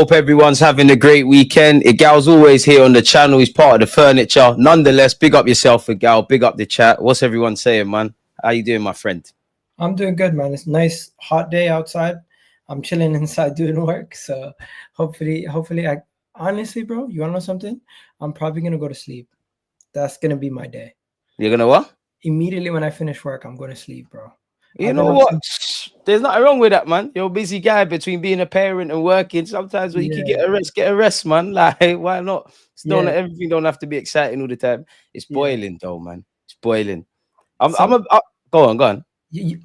Hope everyone's having a great weekend. Egal's always here on the channel. He's part of the furniture. Nonetheless, big up yourself, Egal. Big up the chat. What's everyone saying, man? How you doing, my friend? I'm doing good, man. It's a nice hot day outside. I'm chilling inside doing work. So hopefully, honestly, bro, you wanna know something? I'm probably gonna go to sleep. That's gonna be my day. You're gonna what? Immediately when I finish work, I'm gonna sleep, bro. You know what? There's nothing wrong with that, man. You're a busy guy between being a parent and working. Sometimes when you can get a rest, man. Like, why not? Everything don't have to be exciting all the time. It's boiling though, man. It's boiling. Go on.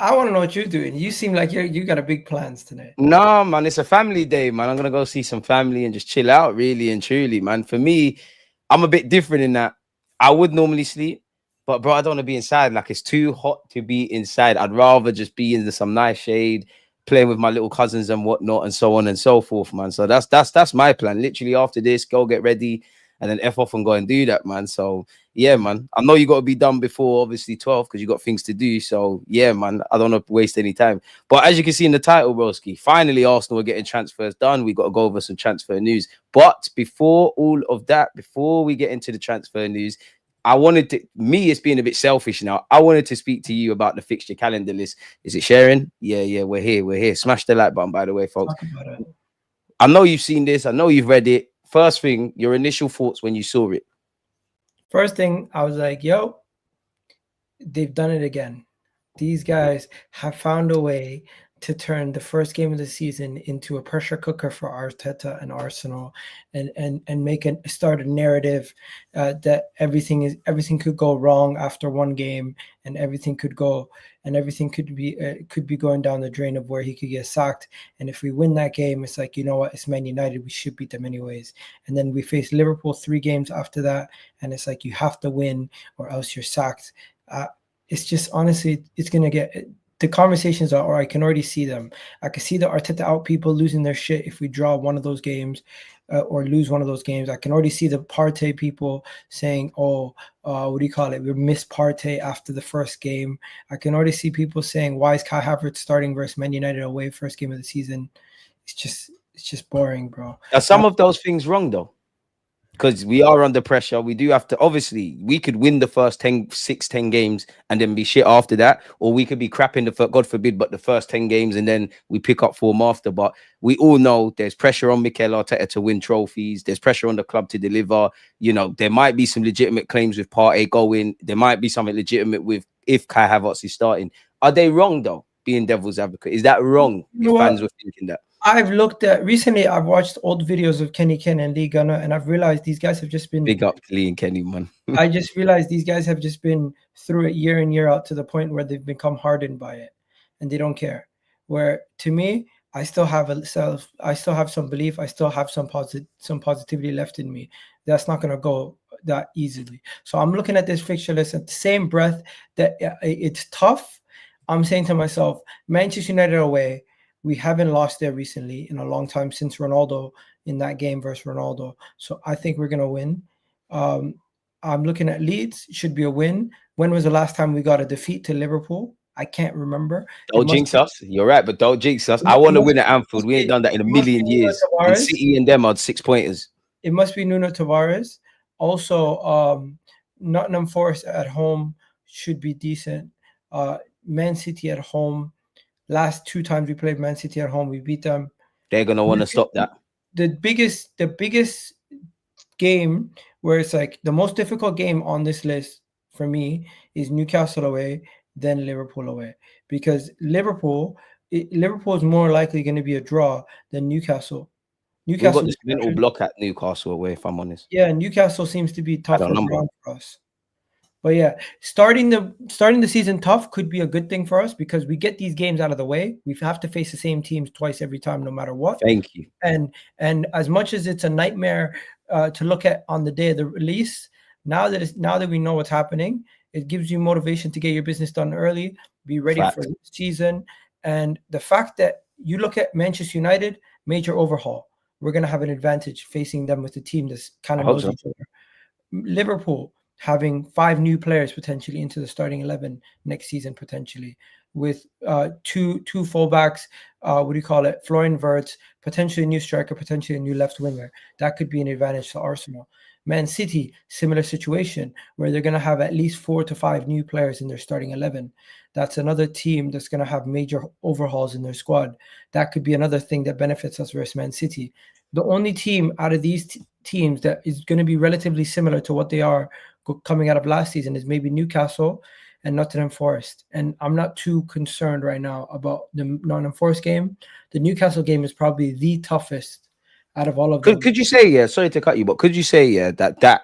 I want to know what you're doing. You seem like you got a big plans tonight. No, man, it's a family day, man. I'm gonna go see some family and just chill out, really and truly, man. For me, I'm a bit different in that I would normally sleep, but bro, I don't want to be inside. Like, it's too hot to be inside. I'd rather just be in some nice shade, playing with my little cousins and whatnot, and so on and so forth, man. So that's my plan. Literally after this, go get ready and then F off and go and do that, man. So yeah, man. I know you got to be done before obviously 12 because you got things to do. So yeah, man. I don't want to waste any time. But as you can see in the title, broski, finally Arsenal are getting transfers done. We got to go over some transfer news. But before all of that, before we get into the transfer news, it's being a bit selfish now. I wanted to speak to you about the fixture calendar list. Is it sharing? Yeah, we're here. Smash the like button, by the way, folks. I know you've seen this. I know you've read it. First thing, your initial thoughts when you saw it. First thing, I was like, yo, they've done it again. These guys have found a way to turn the first game of the season into a pressure cooker for Arteta and Arsenal, and start a narrative that everything could go wrong after one game, and everything could be going down the drain of where he could get sacked. And if we win that game, it's like, you know what, it's Man United, we should beat them anyways. And then we face Liverpool 3 games after that, and it's like, you have to win or else you're sacked. It's just, honestly, it's gonna get. The conversations are, or I can already see them. I can see the Arteta out people losing their shit if we draw one of those games or lose one of those games. I can already see the Partey people saying, what do you call it? We missed Partey after the first game. I can already see people saying, why is Kai Havertz starting versus Man United away first game of the season? It's just boring, bro. Are some of those things wrong though? Because we are under pressure. We do have to, obviously, we could win the first 10 games and then be shit after that. Or we could be crap in God forbid, but the first 10 games and then we pick up form after. But we all know there's pressure on Mikel Arteta to win trophies. There's pressure on the club to deliver. You know, there might be some legitimate claims with Partey going. There might be something legitimate with if Kai Havertz is starting. Are they wrong, though, being devil's advocate? Is that wrong if fans were thinking that? I've watched old videos of Kenny Ken and Lee Gunner, and I've realized these guys have just been big up Lee and Kenny, man. I just realized these guys have just been through it year in, year out to the point where they've become hardened by it and they don't care. Where to me, I still have some belief, I still have some positivity left in me. That's not gonna go that easily. So I'm looking at this fixture list at the same breath that it's tough. I'm saying to myself, Manchester United away. We haven't lost there recently in a long time since Ronaldo in that game versus Ronaldo. So I think we're going to win. I'm looking at Leeds. Should be a win. When was the last time we got a defeat to Liverpool? I can't remember. Don't jinx us. You're right, but don't jinx us. I want to win at Anfield. We ain't done that in a million years. And City and them are 6 pointers. It must be Nuno Tavares. Also, Nottingham Forest at home should be decent. Man City at home. Last 2 times we played Man City at home, we beat them. They're gonna want to stop that. The biggest game where it's like the most difficult game on this list for me is Newcastle away, then Liverpool away. Because Liverpool is more likely going to be a draw than Newcastle. We've got this mental block at Newcastle away, if I'm honest. Yeah, Newcastle seems to be tougher ground for us. But yeah, starting the season tough could be a good thing for us because we get these games out of the way. We have to face the same teams twice every time, no matter what. Thank you. And as much as it's a nightmare to look at on the day of the release, now that we know what's happening, it gives you motivation to get your business done early, be ready for the season. And the fact that you look at Manchester United, major overhaul, we're going to have an advantage facing them with a team that's kind of knows each other. Liverpool, having 5 new players potentially into the starting 11 next season, potentially with two fullbacks, what do you call it? Florian Wirtz, potentially a new striker, potentially a new left winger. That could be an advantage to Arsenal. Man City, similar situation where they're going to have at least 4 to 5 new players in their starting 11. That's another team that's going to have major overhauls in their squad. That could be another thing that benefits us versus Man City. The only team out of these teams that is going to be relatively similar to what they are coming out of last season is maybe Newcastle and Nottingham Forest. And I'm not too concerned right now about the Nottingham Forest game. The Newcastle game is probably the toughest out of all of them. Could you say, yeah, sorry to cut you, but could you say, yeah, that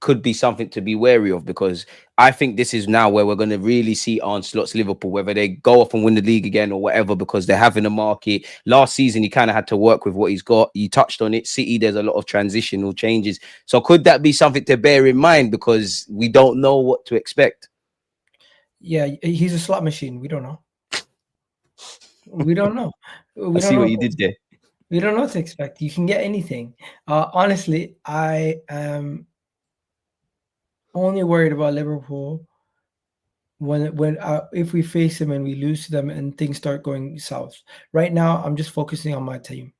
could be something to be wary of? Because I think this is now where we're going to really see onslaughts Liverpool, whether they go off and win the league again or whatever, because they're having a market. Last season, he kind of had to work with what he's got. You touched on it. City, there's a lot of transitional changes. So could that be something to bear in mind, because we don't know what to expect? Yeah, he's a slot machine. We don't know. We don't know. I see what you did there. We don't know what to expect. You can get anything. Honestly, I am only worried about Liverpool when if we face them and we lose to them and things start going south. Right now, I'm just focusing on my team.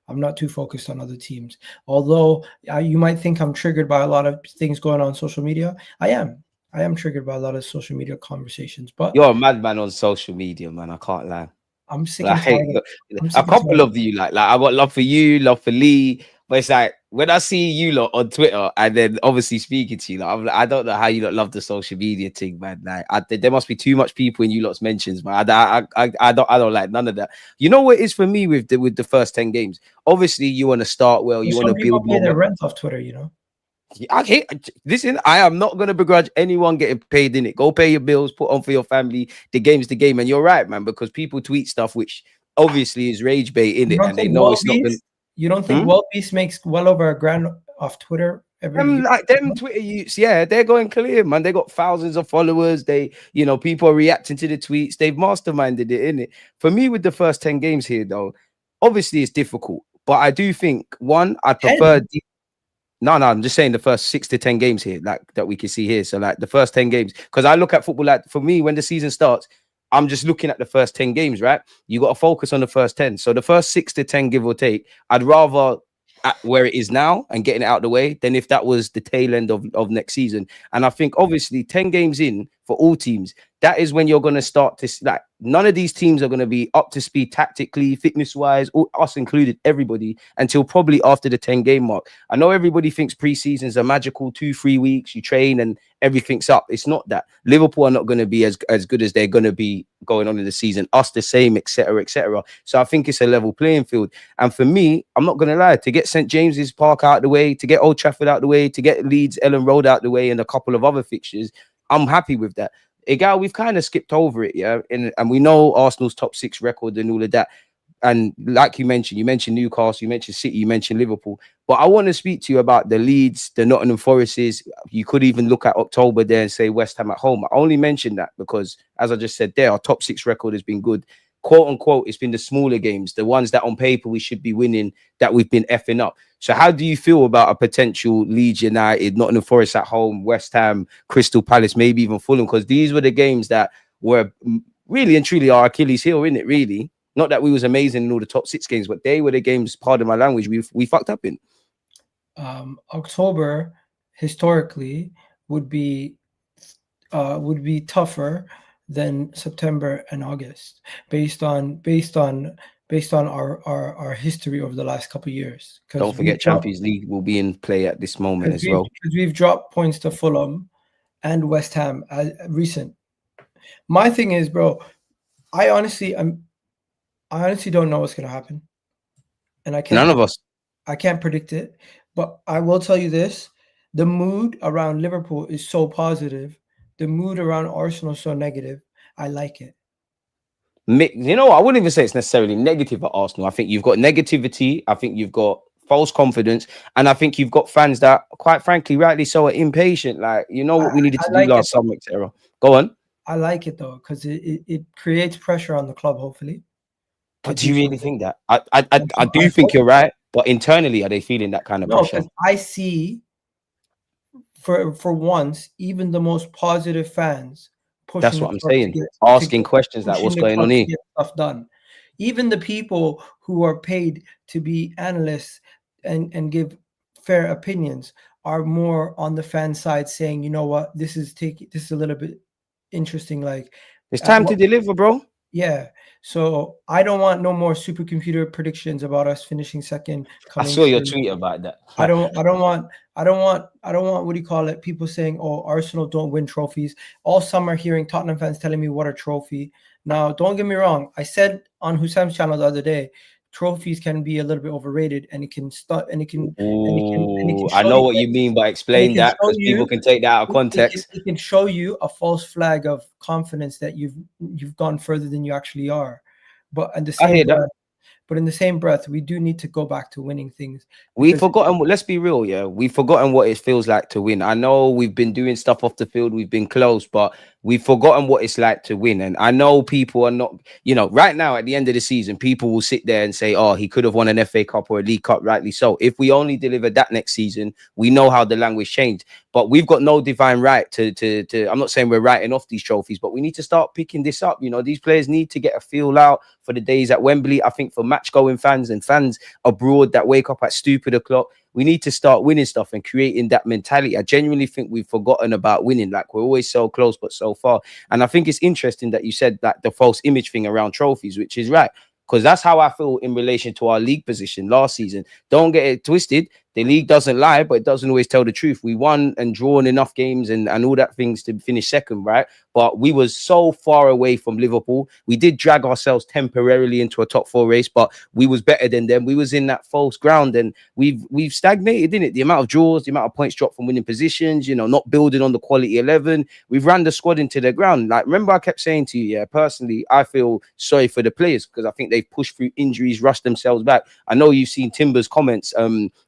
I'm not too focused on other teams. Although you might think I'm triggered by a lot of things going on social media. I am triggered by a lot of social media conversations. But You're a madman on social media, man. I can't lie. I'm sick Like, and tired. a couple of you, like I got love for you, love for Lee, but it's like when I see you lot on Twitter and then obviously speaking to you, like, I don't know how you lot love the social media thing, man. Like, there must be too much people in you lot's mentions, man. I don't like none of that. You know what it is for me with the first 10 games? Obviously, you want to start well, you want to build pay their rent off Twitter, you know. Listen, I am not going to begrudge anyone getting paid in it. Go pay your bills, put on for your family. The game's the game. And you're right, man, because people tweet stuff which obviously is rage bait in it, and they know it's not going to. You don't think World Beast makes well over $1,000 off Twitter every year? Like them Twitter youths, yeah, they're going clear, man. They got thousands of followers. People are reacting to the tweets. They've masterminded it, in it. For me, with the first 10 games here, though, obviously it's difficult. But I do think, one, I prefer... No, I'm just saying the first 6 to 10 games here, like that we can see here. So like the first 10 games, because I look at football, like for me, when the season starts, I'm just looking at the first 10 games, right? You got to focus on the first 10. So the first 6 to 10, give or take, I'd rather at where it is now and getting it out of the way than if that was the tail end of next season. And I think obviously 10 games in for all teams, that is when you're going to start to, like, none of these teams are going to be up to speed tactically, fitness wise, us included, everybody, until probably after the 10 game mark. I know everybody thinks preseasons are magical, 2-3 weeks, you train and everything's up. It's not that. Liverpool are not going to be as good as they're going to be going on in the season, us the same, etc., etc. So I think it's a level playing field. And for me, I'm not going to lie, to get St. James's Park out the way, to get Old Trafford out the way, to get Leeds Ellen Road out the way, and a couple of other fixtures, I'm happy with that. Egal, we've kind of skipped over it, yeah, and we know Arsenal's top 6 record and all of that. And like you mentioned Newcastle, you mentioned City, you mentioned Liverpool. But I want to speak to you about the Leeds, the Nottingham Forests. You could even look at October there and say West Ham at home. I only mentioned that because, as I just said there, our top 6 record has been good. Quote unquote, it's been the smaller games, the ones that on paper we should be winning, that we've been effing up. So how do you feel about a potential Leeds United, Nottingham Forest at home, West Ham, Crystal Palace, maybe even Fulham? Because these were the games that were really and truly our Achilles heel, isn't it, really? Not that we was amazing in all the top 6 games, but they were the games, pardon my language, we fucked up in. October historically would be tougher than September and August, based on our history over the last couple of years. Don't forget Champions League will be in play at this moment as well. Because we've dropped points to Fulham and West Ham recent. My thing is, bro, I honestly don't know what's gonna happen, and None of us. I can't predict it. But I will tell you this: the mood around Liverpool is so positive. The mood around Arsenal is so negative. I like it. You know what? I wouldn't even say it's necessarily negative at Arsenal. I think you've got negativity. I think you've got false confidence. And I think you've got fans that, quite frankly, rightly so, are impatient. Like, you know what we needed to do last summer, etc. Go on. I like it, though, because it creates pressure on the club, hopefully. But do you really think that? I do think you're right. But internally, are they feeling that kind of pressure? No, because I see, for once, even the most positive fans pushing. That's what I'm saying. Asking questions like, what's going on here? Get stuff done. even the people who are paid to be analysts and give fair opinions are more on the fan side, saying, you know what, this is a little bit interesting. Like, It's time to what deliver, bro. yeah. So I don't want no more supercomputer predictions about us finishing second, I coming saw your third. tweet about that. I don't want what do you call it? People saying, "Oh, Arsenal don't win trophies." All summer hearing Tottenham fans telling me what a trophy. Now, don't get me wrong. I said on Husam's channel the other day, trophies can be a little bit overrated, and it can start, and it can Ooh, I show know you, what you mean, but and it explain can that show because people you, can take that out of context. it can show you a false flag of confidence that you've gone further than you actually are. But in the I same hear that. breath, we do need to go back to winning things We've because forgotten. Let's be real, yeah. We've forgotten what it feels like to win. I know we've been doing stuff off the field. We've been close, but we've forgotten what it's like to win. And I know people are not. Right now at the end of the season, people will sit there and say, "Oh, he could have won an FA Cup or a League Cup." Rightly so. If we only deliver that next season, we know how the language changed. But we've got no divine right to. I'm not saying we're writing off these trophies, but we need to start picking this up. These players need to get a feel out for the days at Wembley. I think for match going fans and fans abroad that wake up at stupid o'clock, we need to start winning stuff and creating that mentality. I genuinely think we've forgotten about winning. Like, we're always so close but so far. And I think it's interesting that you said that the false image thing around trophies, which is right, because that's how I feel in relation to our league position last season. Don't get it twisted. The league doesn't lie, but it doesn't always tell the truth. We won and drawn enough games and all that things to finish second, right? But we was so far away from Liverpool. We did drag ourselves temporarily into a top four race, but we was better than them. We was in that false ground, and we've stagnated in it. The amount of draws, the amount of points dropped from winning positions, not building on the quality 11. We've ran the squad into the ground. Like, remember I kept saying to you, yeah, personally, I feel sorry for the players because I think they've pushed through injuries, rushed themselves back. I know you've seen Timber's comments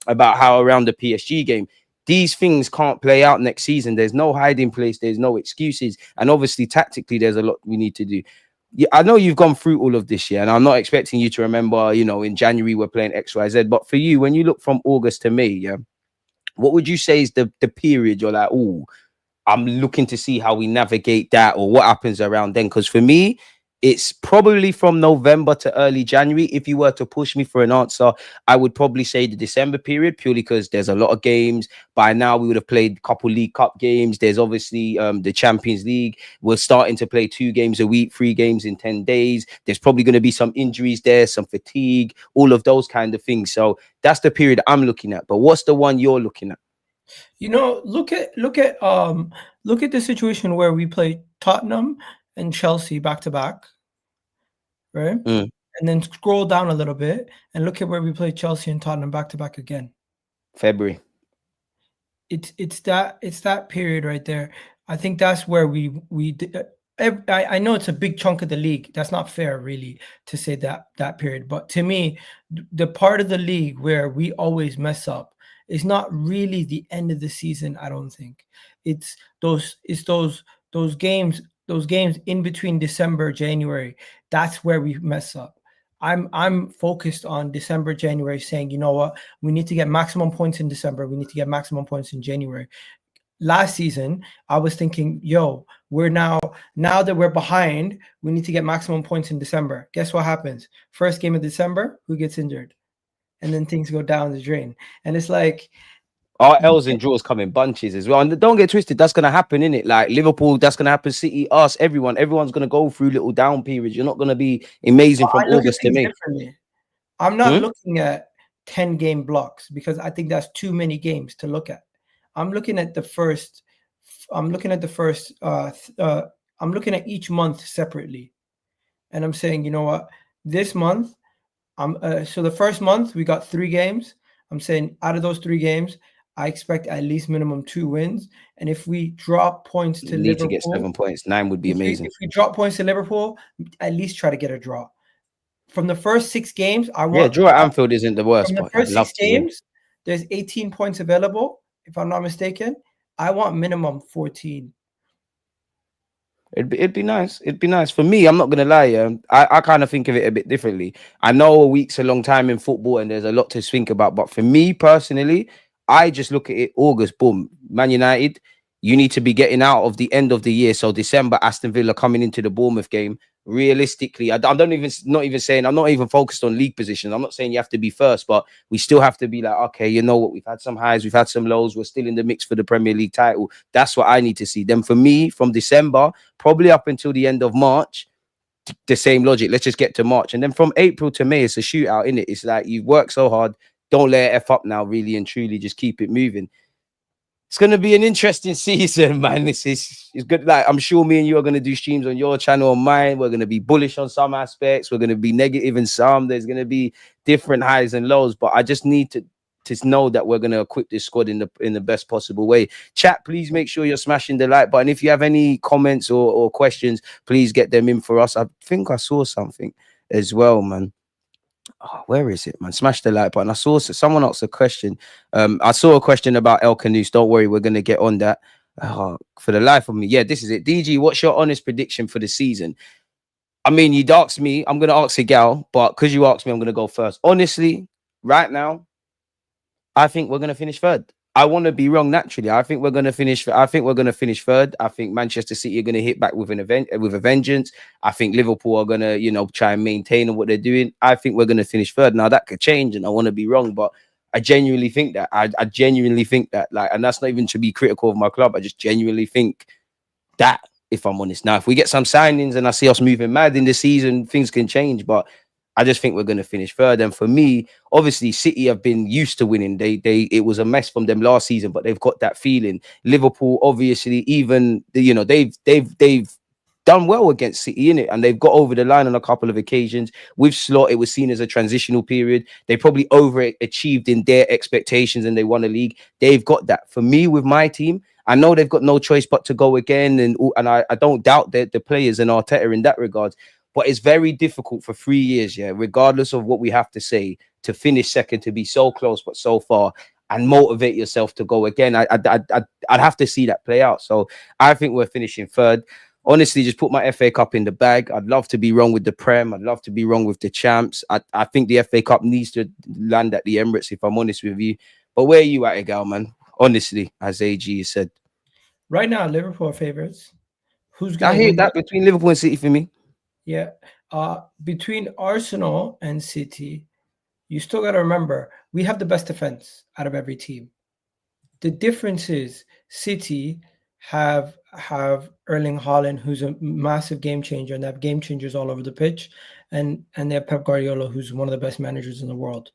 about how around the PSG game, these things can't play out next season. There's no hiding place. There's no excuses. And obviously, tactically, there's a lot we need to do. Yeah, I know you've gone through all of this year, and I'm not expecting you to remember, in January we're playing XYZ. But for you, when you look from August to May, yeah, what would you say is the period you're like, oh, I'm looking to see how we navigate that or what happens around then? Because for me, it's probably from November to early January. If you were to push me for an answer, I would probably say the December period, purely because there's a lot of games. By now, we would have played a couple League Cup games. There's obviously the Champions League. We're starting to play 2 games a week, 3 games in 10 days. There's probably going to be some injuries there, some fatigue, all of those kind of things. So that's the period I'm looking at. But what's the one you're looking at? Look at the situation where we play Tottenham and Chelsea back to back, right? Mm. And then scroll down a little bit and look at where we play Chelsea and Tottenham back to back again. February. It's that period right there. I think that's where I know it's a big chunk of the league. That's not fair, really, to say that period. But to me, the part of the league where we always mess up is not really the end of the season. I don't think it's those games in between December, January. That's where we mess up. I'm focused on December, January, saying, you know what, we need to get maximum points in December. We need to get maximum points in January. Last season, I was thinking, we're now that we're behind, we need to get maximum points in December. Guess what happens? First game of December, who gets injured? And then things go down the drain. And it's like, our L's and draws come in bunches as well. And don't get twisted, that's going to happen, innit? Like Liverpool, that's going to happen. City, us, everyone. Everyone's going to go through little down periods. You're not going to be amazing from I look at August to things May. differently. I'm not looking at 10 game blocks because I think that's too many games to look at. I'm looking at I'm looking at each month separately. And I'm saying, you know what, this month, so the first month we got 3 games. I'm saying out of those 3 games, I expect at least minimum 2 wins. And if we drop points to need Liverpool, to get 7 points. 9 would be amazing. If we drop points to Liverpool, at least try to get a draw. From the first 6 games, draw at Anfield isn't the worst, from the but I'd first love 6 to win. games, there's 18 points available, if I'm not mistaken. I want minimum 14. It'd be nice. It'd be nice. For me, I'm not gonna lie, yeah. I kind of think of it a bit differently. I know a week's a long time in football and there's a lot to think about, but for me personally, I just look at it August, boom, Man United, you need to be getting out of the end of the year. So December, Aston Villa coming into the Bournemouth game. realistically, I don't even, not even saying, I'm not even focused on league positions. I'm not saying you have to be first, but we still have to be like, okay, you know what? We've had some highs, we've had some lows. We're still in the mix for the Premier League title. That's what I need to see. Then for me, from December, probably up until the end of March, the same logic. Let's just get to March. And then from April to May, it's a shootout, innit? It's like you've worked so hard. Don't let it F up now, really and truly. Just keep it moving. It's gonna be an interesting season, man. This is it's good. Like, I'm sure me and you are gonna do streams on your channel, on mine. We're gonna be bullish on some aspects. We're gonna be negative in some. There's gonna be different highs and lows. But I just need to know that we're gonna equip this squad in the best possible way. Chat, please make sure you're smashing the like button. If you have any comments or questions, please get them in for us. I think I saw something as well, man. Oh, where is it, man? Smash the like button. I saw someone asked a question. I saw a question about El Canus. Don't worry, we're gonna get on that. For the life of me, yeah, this is it. DG, what's your honest prediction for the season? I mean, you'd ask me. I'm gonna ask Egal, but because you asked me, I'm gonna go first. Honestly, right now, I think we're gonna finish third. I want to be wrong naturally. I think we're gonna finish. I think we're gonna finish third. I think Manchester City are gonna hit back with with a vengeance. I think Liverpool are gonna, try and maintain what they're doing. I think we're gonna finish third. Now that could change, and I want to be wrong, but I genuinely think that. I genuinely think that. Like, and that's not even to be critical of my club. I just genuinely think that, if I'm honest. Now, if we get some signings and I see us moving mad in the season, things can change. But I just think we're going to finish third. And for me, obviously, City have been used to winning. It was a mess from them last season, but they've got that feeling. Liverpool, obviously, even they've done well against City, innit? And they've got over the line on a couple of occasions. With Slot, it was seen as a transitional period. They probably overachieved in their expectations and they won a league. They've got that. For me, with my team, I know they've got no choice but to go again. And I don't doubt the players and Arteta in that regard. But it's very difficult for 3 years, yeah, regardless of what we have to say, to finish second, to be so close but so far, and motivate yourself to go again. I'd have to see that play out. So I think we're finishing third. Honestly, just put my FA Cup in the bag. I'd love to be wrong with the Prem. I'd love to be wrong with the champs. I think the FA Cup needs to land at the Emirates, if I'm honest with you. But where are you at, Egal, man? Honestly, as AG said. Right now, Liverpool are favorites. Who's going I to hear win that between Liverpool and City for me. Yeah. Between Arsenal and City, you still got to remember, we have the best defense out of every team. The difference is City have Erling Haaland, who's a massive game changer, and they have game changers all over the pitch, and they have Pep Guardiola, who's one of the best managers in the world.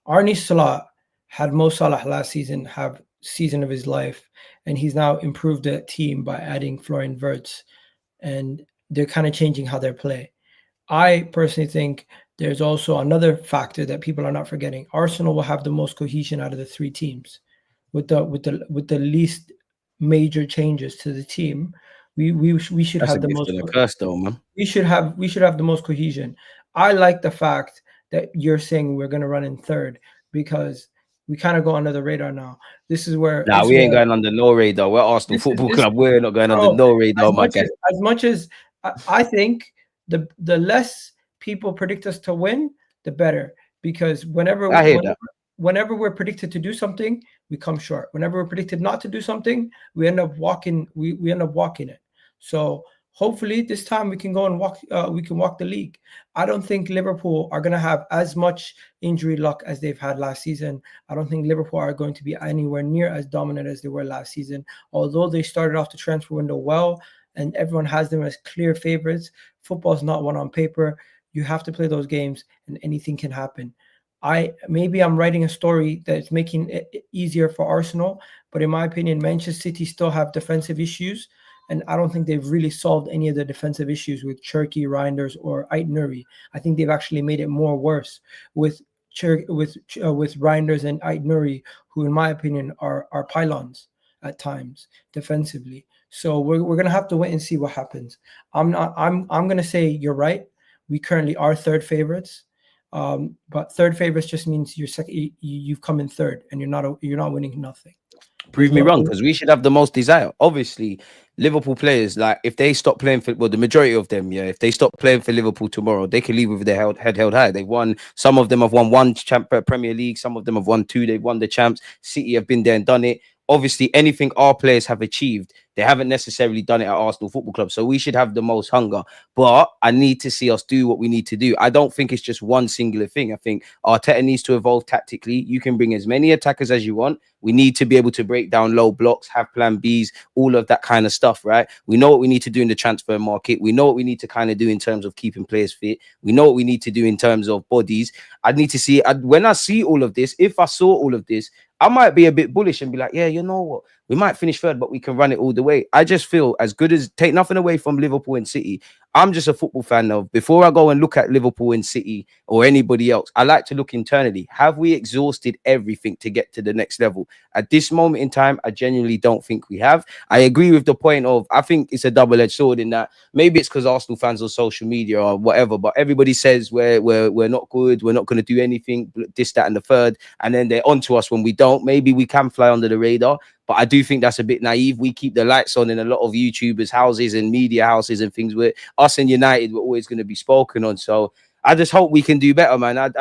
Arne Slot had Mo Salah last season have season of his life, and he's now improved the team by adding Florian Wirtz, and they're kind of changing how they play. I personally think there's also another factor that people are not forgetting. Arsenal will have the most cohesion out of the three teams, with the least major changes to the team. We should That's have a the gift most. and a curse, though, man. We should have the most cohesion. I like the fact that you're saying we're going to run in third, because we kind of go under the radar now. This is where we ain't going under no radar. We're Arsenal Football Club. We're not going under no radar, my guy. As much as I think the less people predict us to win, the better. Because whenever we're predicted to do something, we come short. Whenever we're predicted not to do something, we end up walking. We end up walking it. So hopefully this time we can go and walk. We can walk the league. I don't think Liverpool are going to have as much injury luck as they've had last season. I don't think Liverpool are going to be anywhere near as dominant as they were last season. Although they started off the transfer window well, and everyone has them as clear favorites, football's not one on paper. You have to play those games, and anything can happen. Maybe I'm writing a story that's making it easier for Arsenal, but in my opinion, Manchester City still have defensive issues, and I don't think they've really solved any of the defensive issues with Cherki, Reinders, or Ait-Nouri. I think they've actually made it more worse with Reinders and Ait-Nouri, who, in my opinion, are pylons at times defensively. So we're gonna have to wait and see what happens. I'm gonna say you're right. We currently are third favorites. But third favorites just means you're second. You've come in third, and you're not winning nothing. Prove me wrong, because we should have the most desire. Obviously, Liverpool players, like, if they stop playing for, well, the majority of them, yeah, if they stop playing for Liverpool tomorrow, they can leave with their head held high. They've won. Some of them have won one Premier League. Some of them have won two. They've won the champs. City have been there and done it. Obviously, anything our players have achieved, They haven't necessarily done it at Arsenal Football Club. So we should have the most hunger. But I need to see us do what we need to do. I don't think it's just one singular thing. I think Arteta needs to evolve tactically. You can bring as many attackers as you want. We need to be able to break down low blocks, have plan Bs, all of that kind of stuff, right? We know what we need to do in the transfer market. We know what we need to kind of do in terms of keeping players fit. We know what we need to do in terms of bodies. I need to see, when I see all of this, if I saw all of this, I might be a bit bullish and be like, yeah, you know what? We might finish third, but we can run it all the way. I just feel as good as, take nothing away from Liverpool and City. I'm just a football fan of, before I go and look at Liverpool and City or anybody else, I like to look internally. Have we exhausted everything to get to the next level? At this moment in time, I genuinely don't think we have. I agree with the point of, I think it's a double-edged sword in that maybe it's because Arsenal fans on social media or whatever, but everybody says we're not good, we're not going to do anything, this, that, and the third, and then they're onto us when we don't. Maybe we can fly under the radar, but I do think that's a bit naive. We keep the lights on in a lot of YouTubers' houses and media houses and things where us and United were always going to be spoken on. So I just hope we can do better, man.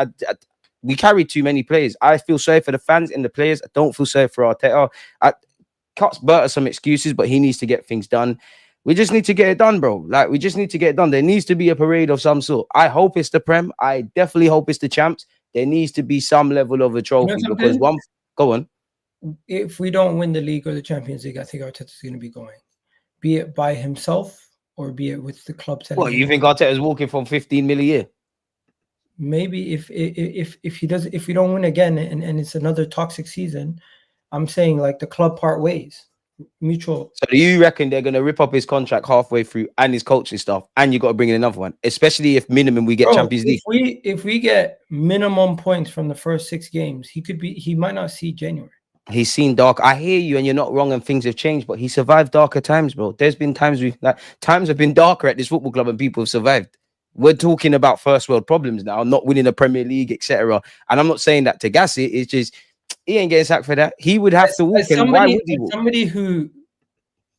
We carry too many players. I feel sorry for the fans and the players. I don't feel sorry for Arteta. Cuts Berta some excuses, but he needs to get things done. We just need to get it done, bro. Like, we just need to get it done. There needs to be a parade of some sort. I hope it's the Prem. I definitely hope it's the champs. There needs to be some level of a trophy because one... Go on. If we don't win the league or the Champions League, I think Arteta's going to be going, be it by himself or be it with the club. Well, you think Arteta's walking from 15 million a year? Maybe if he does, if we don't win again and it's another toxic season, I'm saying like the club part ways, mutual. So do you reckon they're going to rip up his contract halfway through and his coaching stuff, and you got to bring in another one, especially if minimum we get Champions League? If we get minimum points from the first 6 games, he might not see January. He's seen dark. I hear you, and you're not wrong, and things have changed, but he survived darker times, bro. There's been times times have been darker at this football club, and people have survived. We're talking about first world problems now, not winning a Premier League, etc. And I'm not saying that to gas it. It's just he ain't getting sacked for that. He would have to walk. And why would he walk? Somebody who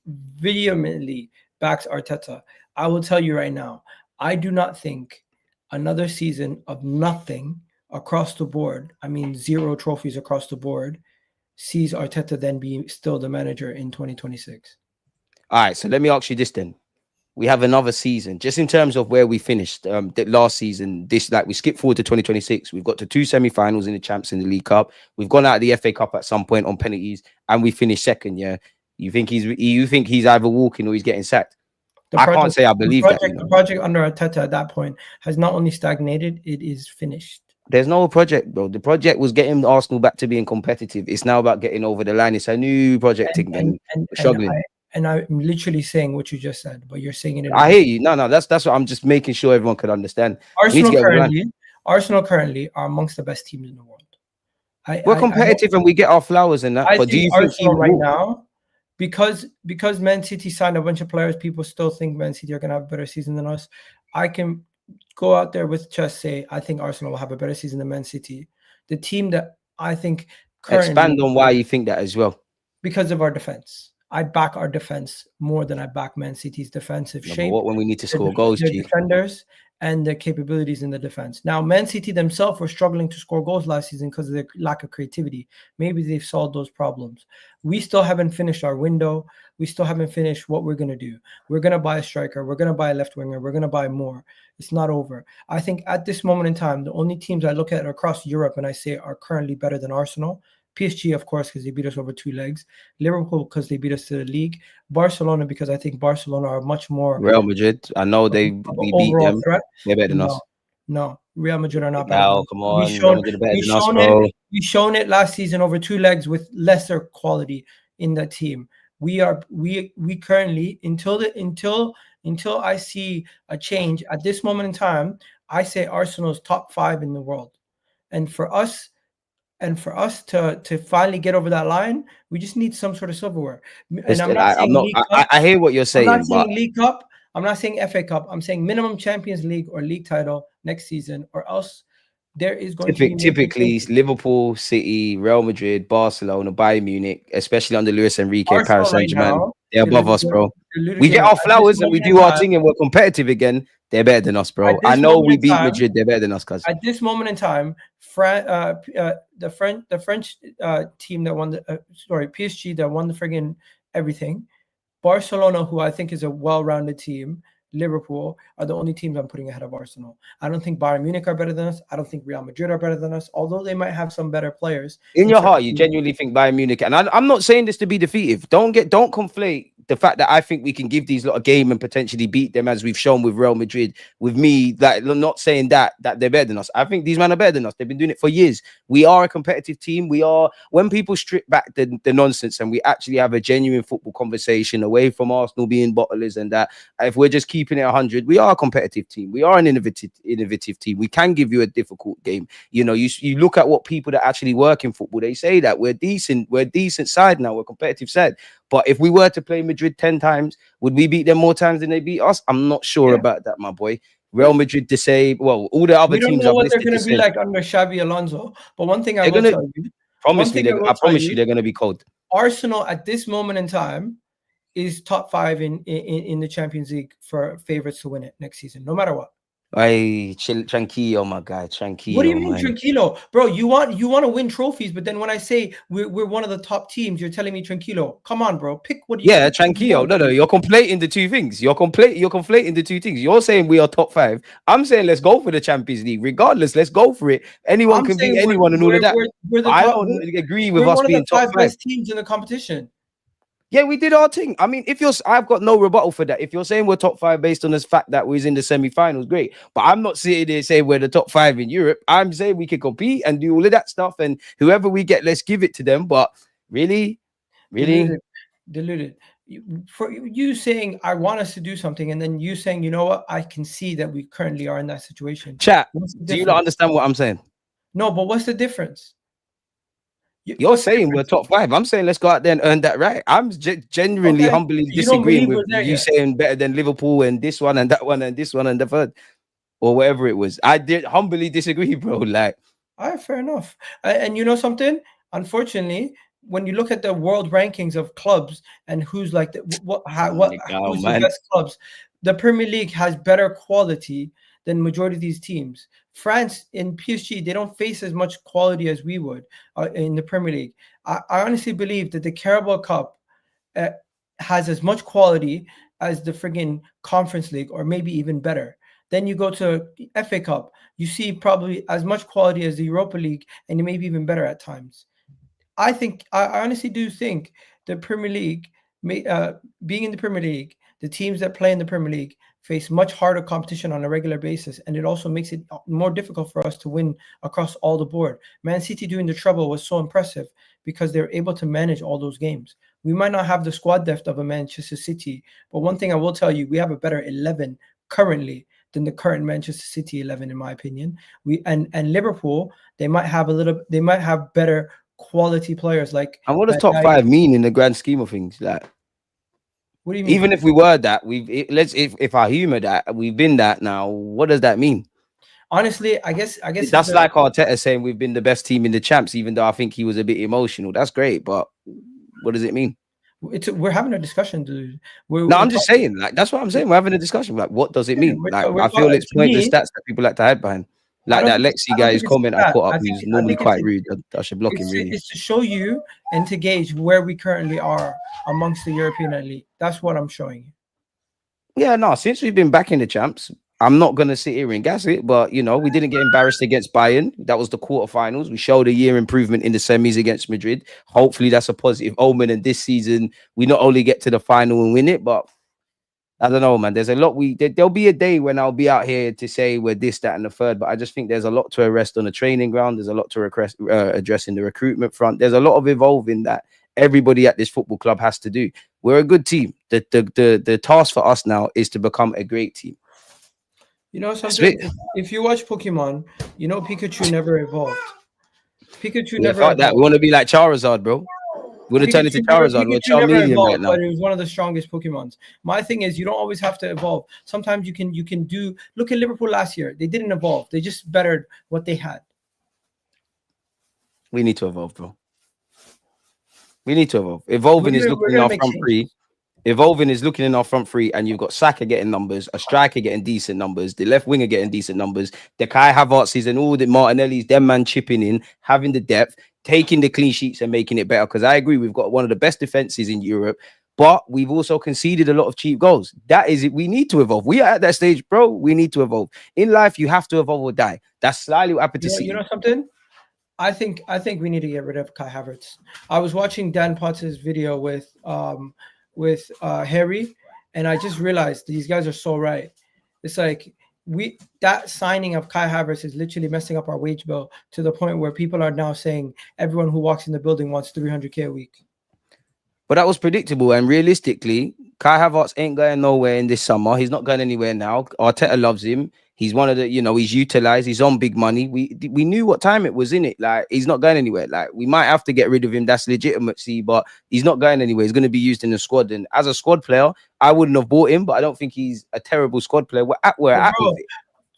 vehemently backs Arteta, I will tell you right now, I do not think another season of nothing across the board, I mean 0 trophies across the board, sees Arteta then be still the manager in 2026. All right, so let me ask you this then. We have another season, just in terms of where we finished the last season. We skipped forward to 2026. We've got to 2 semi-finals in the Champs in the League Cup. We've gone out of the FA Cup at some point on penalties, and we finished second. Yeah, you think he's either walking or he's getting sacked? I can't say I believe that. The project under Arteta at that point has not only stagnated; it is finished. There's no project, bro. The project was getting Arsenal back to being competitive. It's now about getting over the line. It's a new project again. We're struggling. And I'm literally saying what you just said, but you're saying it. I hear you. No, that's what I'm just making sure everyone could understand. Arsenal currently are amongst the best teams in the world. We're competitive and we get our flowers and that. But do you think Arsenal right now, because Man City signed a bunch of players, people still think Man City are going to have a better season than us. I can go out there with just say I think Arsenal will have a better season than Man City. The team that I think currently, expand on why you think that as well. Because of our defense. I back our defense more than I back Man City's defensive shape. What when we need to score goals, the defenders and their capabilities in the defense. Now, Man City themselves were struggling to score goals last season because of their lack of creativity. Maybe they've solved those problems. We still haven't finished our window. We still haven't finished what we're going to do. We're going to buy a striker. We're going to buy a left winger. We're going to buy more. It's not over. I think at this moment in time, the only teams I look at across Europe and I say are currently better than Arsenal. PSG, of course, because they beat us over 2 legs. Liverpool, because they beat us to the league. Barcelona, because I think Barcelona are much more... Real Madrid, I know we beat them. Threat. They're better than us. No, Real Madrid are not better. Come on. We've shown it last season over 2 legs with lesser quality in that team. We currently, until I see a change, at this moment in time, I say Arsenal's top 5 in the world. And for us to finally get over that line, we just need some sort of silverware. And I hear what you're saying. I'm not saying League Cup. I'm not saying FA Cup. I'm saying minimum Champions League or league title next season, or else there is going to be typically Liverpool, City, Real Madrid, Barcelona, Bayern Munich, especially under Luis Enrique, Paris Saint-Germain. They're above us, bro. We get our flowers and we do our thing and we're competitive again. They're better than us, bro. I know we beat Madrid. They're better than us, cuz. At this moment in time, the French team that won PSG that won the friggin' everything, Barcelona, who I think is a well-rounded team, Liverpool are the only teams I'm putting ahead of Arsenal. I don't think Bayern Munich are better than us. I don't think Real Madrid are better than us, although they might have some better players In in your certain heart, you teams. genuinely think Bayern Munich, and I'm not saying this to be defeative. Don't conflate the fact that I think we can give these lot a game and potentially beat them, as we've shown with Real Madrid. With me, that not saying that they're better than us. I think these men are better than us. They've been doing it for years. We are a competitive team. We are, when people strip back the nonsense and we actually have a genuine football conversation away from Arsenal being bottlers and that. If we're just keeping it 100, we are a competitive team. We are an innovative team. We can give you a difficult game. You know, you look at what people that actually work in football, they say that we're decent. We're a decent side now. We're a competitive side. But if we were to play Madrid 10 times, would we beat them more times than they beat us? I'm not sure Yeah. about that, my boy. Real Madrid the same. Well, all the other We don't teams know I've what they're listed going the to be same. like under Xabi Alonso. But one thing I They're will gonna tell you, promise me. I promise you, they're gonna be cold. Arsenal at this moment in time is top 5 in the Champions League for favorites to win it next season, no matter what. Ay, tranquilo, my guy, What do you tranquilo, mean, man. tranquilo, bro? You want to win trophies, but then when I say we're one of the top teams, you're telling me tranquilo. Come on, bro. Pick what you Yeah, pick what you tranquilo. want. No, you're conflating the two things. You're conflating the two things. You're saying we are top 5. I'm saying let's go for the Champions League. Regardless, let's go for it. Anyone I'm can beat saying anyone and all of that. we're the I top. don't agree with We're us one of the being top 5 5. best teams in the competition. Yeah, we did our thing. I mean, if you're, I've got no rebuttal for that. If you're saying we're top 5 based on this fact that we're in the semi-finals, great. But I'm not sitting there saying we're the top 5 in Europe. I'm saying we can compete and do all of that stuff, and whoever we get, let's give it to them. But really, Deluded. For you saying I want us to do something, and then you saying, you know what, I can see that we currently are in that situation. chat. What's the Do you not difference? understand what I'm saying? No, but what's the difference? You're What's the saying we're difference? top 5. I'm saying let's go out there and earn that right. I'm genuinely, Okay, humbly you don't disagreeing believe with we're there you yet. saying better than Liverpool and this one and that one and this one and the third or whatever it was. I did humbly disagree, bro. Like, All right, fair enough. And you know something? Unfortunately, when you look at the world rankings of clubs and who's like who's the man. best clubs, the Premier League has better quality than majority of these teams. France in PSG, they don't face as much quality as we would in the Premier League. I honestly believe that the Carabao Cup uh, has as much quality as the friggin' Conference League, or maybe even better. Then you go to FA Cup, you see probably as much quality as the Europa League, and maybe even better at times. I honestly do think the Premier League, being in the Premier League, the teams that play in the Premier League face much harder competition on a regular basis, and it also makes it more difficult for us to win across all the board. Man City doing the treble was so impressive because they're able to manage all those games. We might not have the squad depth of a Manchester City, but one thing I will tell you, we have a better 11 currently than the current Manchester City 11, in my opinion. We and Liverpool, they might have better quality players like And what does Van top Dijk. 5 mean in the grand scheme of things? Like, What do you mean? even if we were that, if I humor that, we've been that now. What does that mean? Honestly, I guess it's That's like Arteta saying we've been the best team in the champs, even though I think he was a bit emotional. That's great, but what does it mean? we're having a discussion, dude. No, We're I'm just talking. saying, like, that's what I'm saying. We're having a discussion. Like, what does it Yeah, mean? Like, we're I feel talking. it's To pointless me, stats that people like to hide behind. I Like don't that think Lexi I don't think guy's it's comment I that. put up, who's I normally think it's quite rude. I should block him, really. it's to show you and to gauge where we currently are amongst the European elite. That's what I'm showing you. Yeah, no, since we've been back in the champs, I'm not gonna sit here and gas it, but you know, we didn't get embarrassed against Bayern. That was the quarterfinals. We showed a year improvement in the semis against Madrid. Hopefully, that's a positive omen. And this season, we not only get to the final and win it, but I don't know, man. There's a lot there'll be a day when I'll be out here to say we're this, that, and the third. But I just think there's a lot to arrest on the training ground. There's a lot to address in the recruitment front. There's a lot of evolving that everybody at this football club has to do. We're a good team. The task for us now is to become a great team. You know That's something? it. If you watch Pokemon, you know Pikachu never evolved. Pikachu Yeah, never fuck that. We evolved. want to be like Charizard, bro. We want to turn into Charizard. We're Pikachu never Charmeleon right evolved, now. but it was one of the strongest Pokemons. My thing is, you don't always have to evolve. Sometimes you can do. Look at Liverpool last year; they didn't evolve. They just bettered what they had. We need to evolve, bro. We need to evolve. Evolving is We're looking in gonna our make front changes. three. Evolving is looking in our front three, and you've got Saka getting numbers, a striker getting decent numbers, the left winger getting decent numbers, the Kai Havertz's and all the Martinelli's, them man chipping in, having the depth, taking the clean sheets and making it better. Because I agree, we've got one of the best defenses in Europe. but we've also conceded a lot of cheap goals. That is it. We need to evolve. We are at that stage, bro. We need to evolve. In life, you have to evolve or die. That's slightly what happened to You City. know something? I think we need to get rid of Kai Havertz. I was watching Dan Potts' video with Harry, and I just realized these guys are so right. It's like that signing of Kai Havertz is literally messing up our wage bill to the point where people are now saying everyone who walks in the building wants 300K a week. But that was predictable. And realistically, Kai Havertz ain't going nowhere in this summer. He's not going anywhere now. Arteta loves him. He's one of the, he's utilized. He's on big money. We knew what time it was in it. Like, he's not going anywhere. Like, we might have to get rid of him. That's legitimacy, but he's not going anywhere. He's going to be used in the squad. And as a squad player, I wouldn't have bought him, but I don't think he's a terrible squad player. We're at with it.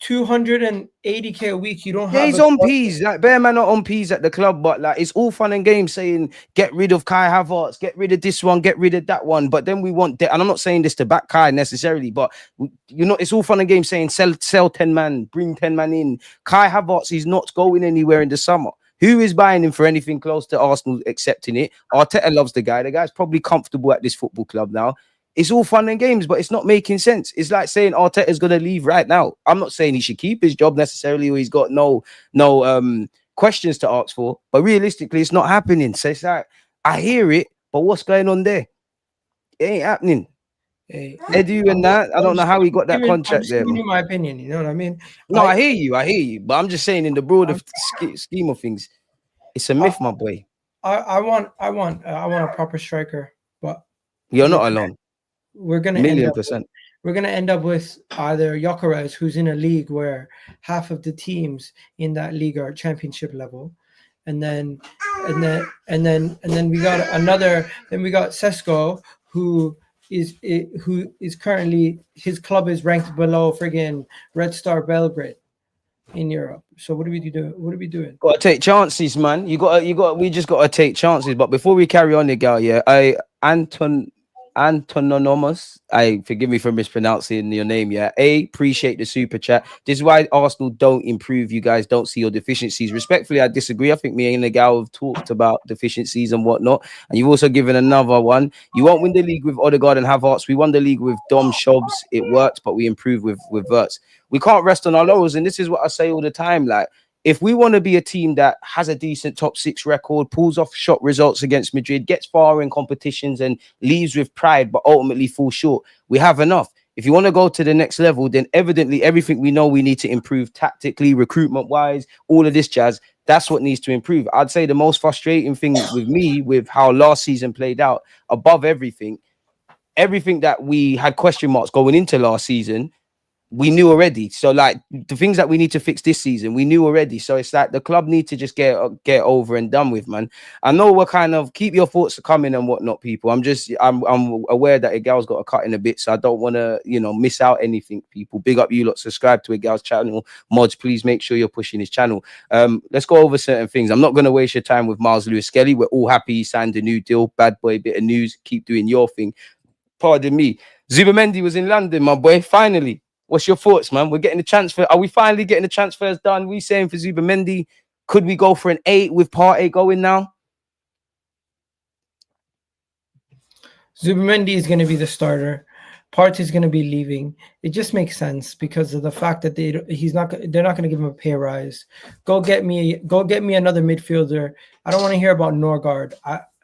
280K a week. You don't Yeah, have he's on peas. Like, Bear Man not on peas at the club, but like it's all fun and games saying get rid of Kai Havertz, get rid of this one, get rid of that one. But then we want and I'm not saying this to back Kai necessarily, but it's all fun and games saying sell 10 man, bring 10 man in. Kai Havertz is not going anywhere in the summer. Who is buying him for anything close to Arsenal accepting it? Arteta loves the guy. The guy's probably comfortable at this football club now. It's all fun and games, but it's not making sense. It's like saying Arteta is going to leave right now. I'm not saying he should keep his job necessarily, or he's got no questions to ask for. But realistically, it's not happening. So it's like I hear it, but what's going on there? It ain't happening. Hey, Edu and that, I don't know how he got that contract there. I'm giving you my opinion. You know what I mean? No, I hear you. But I'm just saying, in the broader scheme of things, it's a myth, my boy. I want a proper striker, but you're not alone. We're gonna we're gonna end up with either Yokarez, who's in a league where half of the teams in that league are championship level, and then we got Cesco, who is currently, his club is ranked below friggin' Red Star Belgrade in Europe. So what are we doing? Got to take chances, man. We just got to take chances. But before we carry on, Egal, yeah, Antonymous, forgive me for mispronouncing your name. Yeah, appreciate the super chat. This is why Arsenal don't improve. You guys don't see your deficiencies. Respectfully, I disagree. I think me and Egal have talked about deficiencies and whatnot, and you've also given another one. You won't win the league with Odegaard and Havertz. We won the league with Dom Shobs. It worked, but we improved with Wirtz. We can't rest on our laurels, and this is what I say all the time. Like, if we want to be a team that has a decent top 6 record, pulls off shot results against Madrid, gets far in competitions and leaves with pride, but ultimately falls short, we have enough. If you want to go to the next level, then evidently everything we know we need to improve tactically, recruitment-wise, all of this jazz, that's what needs to improve. I'd say the most frustrating thing with me, with how last season played out, above everything that we had question marks going into last season, we knew already. So like the things that we need to fix this season, we knew already. So it's like the club need to just get over and done with, man. I know we're kind of keep your thoughts coming and whatnot, people. I'm aware that Egal's got a cut in a bit, so I don't want to, miss out anything, people. Big up you lot, subscribe to Egal's channel. Mods, please make sure you're pushing his channel. Let's go over certain things. I'm not going to waste your time with Miles Lewis-Skelly. We're all happy he signed a new deal. Bad boy, bit of news. Keep doing your thing. Pardon me. Zubimendi was in London, my boy. Finally. What's your thoughts, man? We're getting the transfer. Are we finally getting the transfers done? We saying for Zubimendi, could we go for an 8 with Partey going now? Zubimendi is going to be the starter. Partey is going to be leaving. It just makes sense because of the fact that they're not going to give him a pay rise. Go get me another midfielder. I don't want to hear about Norgard.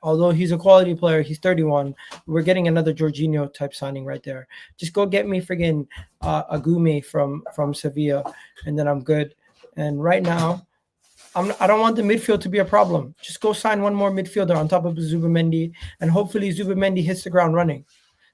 Although he's a quality player, he's 31. We're getting another Jorginho type signing right there. Just go get me friggin' Agume from Sevilla, and then I'm good. And right now, I don't want the midfield to be a problem. Just go sign one more midfielder on top of Zubimendi, and hopefully Zubimendi hits the ground running.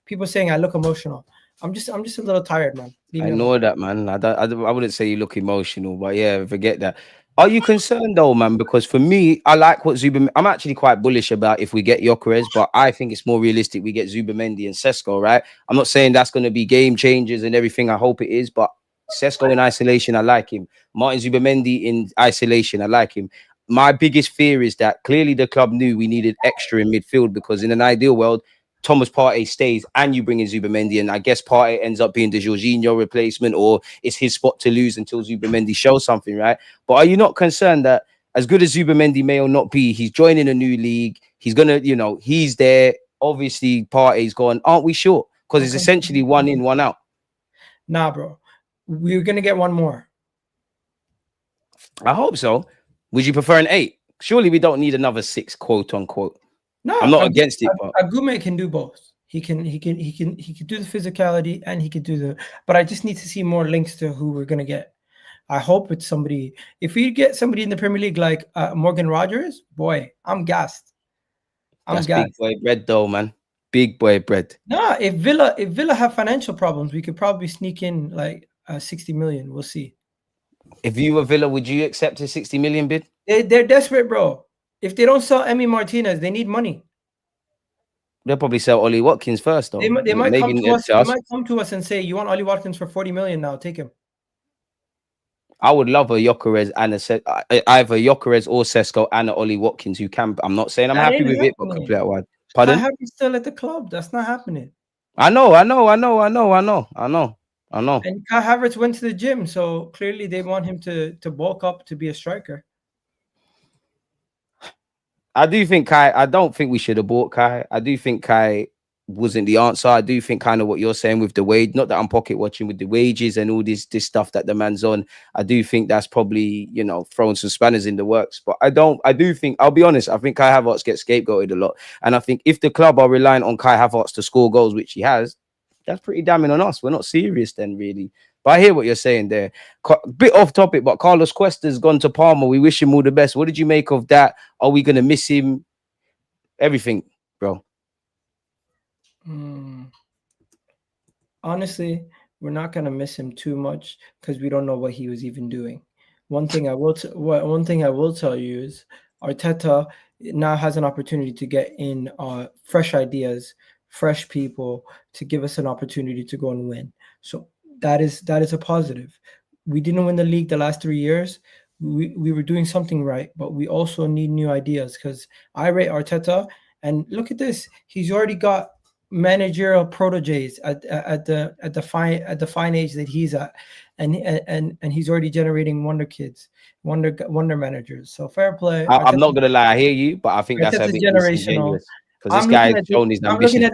People saying I look emotional. I'm just a little tired, man. I know that, man. I wouldn't say you look emotional, but yeah, forget that. Are you concerned though, man? Because for me, I like what I'm actually quite bullish about if we get Yokarez, but I think it's more realistic we get Zubimendi and Sesko, right? I'm not saying that's going to be game changers and everything. I hope it is, but Sesko in isolation, I like him. Martin Zubimendi in isolation, I like him. My biggest fear is that clearly the club knew we needed extra in midfield, because in an ideal world, Thomas Partey stays and you bring in Zubimendi, and I guess Partey ends up being the Jorginho replacement, or it's his spot to lose until Zubimendi shows something, right? But are you not concerned that as good as Zubimendi may or not be, he's joining a new league, he's gonna, he's there obviously Partey's gone. Aren't we sure? Because it's essentially one in, one out. Nah, bro. We're gonna get one more. I hope so. Would you prefer an 8? Surely we don't need another 6, quote unquote. No, I'm not against it, but Agume can do both. He can do the physicality and he can do the. But I just need to see more links to who we're gonna get. I hope it's somebody. If we get somebody in the Premier League like Morgan Rogers, boy, I'm gassed. That's big boy bread, though, man. Big boy bread. Nah, if Villa have financial problems, we could probably sneak in like 60 million. We'll see. If you were Villa, would you accept a 60 million bid? They're desperate, bro. If they don't sell Emi Martinez, they need money. They'll probably sell Ollie Watkins first, though. They might Maybe come to us. They might come to us and say, "You want Ollie Watkins for 40 million now? Take him." I would love a Yokarez and either Yokarez or Sesko and a Ollie Watkins who can. I'm not saying I'm happy with it, but could play out wide. Pardon? Kai Havertz still at the club. That's not happening. I know. And Kai Havertz went to the gym, so clearly they want him to bulk up to be a striker. I do think Kai. I don't think we should have bought Kai. I do think Kai wasn't the answer. I do think kind of what you're saying with the wage, not that I'm pocket watching with the wages and all this stuff that the man's on. I do think that's probably, throwing some spanners in the works. But I do think, I'll be honest, I think Kai Havertz gets scapegoated a lot. And I think if the club are relying on Kai Havertz to score goals, which he has, that's pretty damning on us. We're not serious then, really. But I hear what you're saying there. Bit off topic, but Carlos Cuesta's gone to Parma. We wish him all the best. What did you make of that? Are we going to miss him? Everything, bro. Honestly, we're not gonna miss him too much because we don't know what he was even doing. One thing I will tell you is Arteta now has an opportunity to get in fresh ideas, fresh people to give us an opportunity to go and win. So that is a positive. We didn't win the league the last 3 years. We were doing something right, but we also need new ideas because I rate Arteta. And look at this, he's already got managerial proteges at the fine age that he's at, and he's already generating wonder kids, wonder managers. So fair play. I'm not gonna lie, I hear you, but I think that's a bit generational. because this guy shown his ambitions.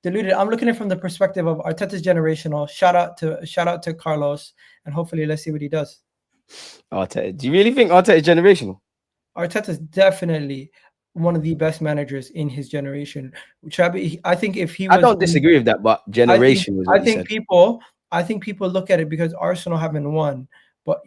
Deluded. I'm looking at it from the perspective of Arteta's generational. Shout out to Carlos, and hopefully let's see what he does. Arteta. Do you really think Arteta is generational? Arteta's definitely one of the best managers in his generation. I think if he was, I don't disagree with that, but generation I think people look at it because Arsenal haven't won, but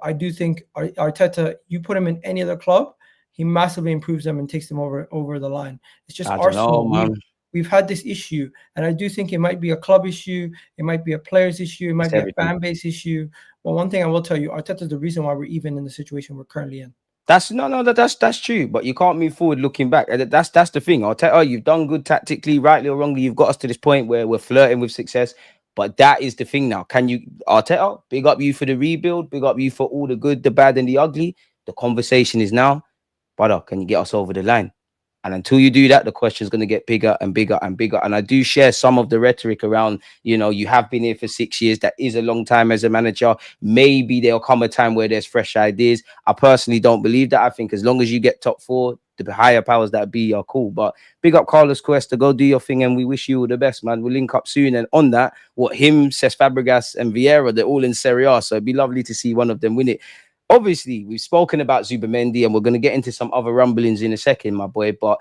I do think Arteta, you put him in any other club, he massively improves them and takes them over the line. It's just Arsenal. We've had this issue, and I do think it might be a club issue, it might be a players issue, it might be a fan base issue. But one thing I will tell you, Arteta is the reason why we're even in the situation we're currently in. That's true, but you can't move forward looking back. That's the thing. Arteta, you've done good tactically, rightly or wrongly. You've got us to this point where we're flirting with success. But that is the thing now. Can you, Arteta, big up you for the rebuild, big up you for all the good, the bad, and the ugly. The conversation is now, brother, can you get us over the line? And until you do that, the question is going to get bigger and bigger and bigger. And I do share some of the rhetoric around, you have been here for 6 years. That is a long time as a manager. Maybe there'll come a time where there's fresh ideas. I personally don't believe that. I think as long as you get top 4, the higher powers that be are cool. But big up Carlos Cuesta, go do your thing, and we wish you all the best, man. We'll link up soon. And on that, him, Cesc Fabregas, and Vieira, they're all in Serie A. So it'd be lovely to see one of them win it. Obviously, we've spoken about Zubimendi, and we're going to get into some other rumblings in a second, my boy. But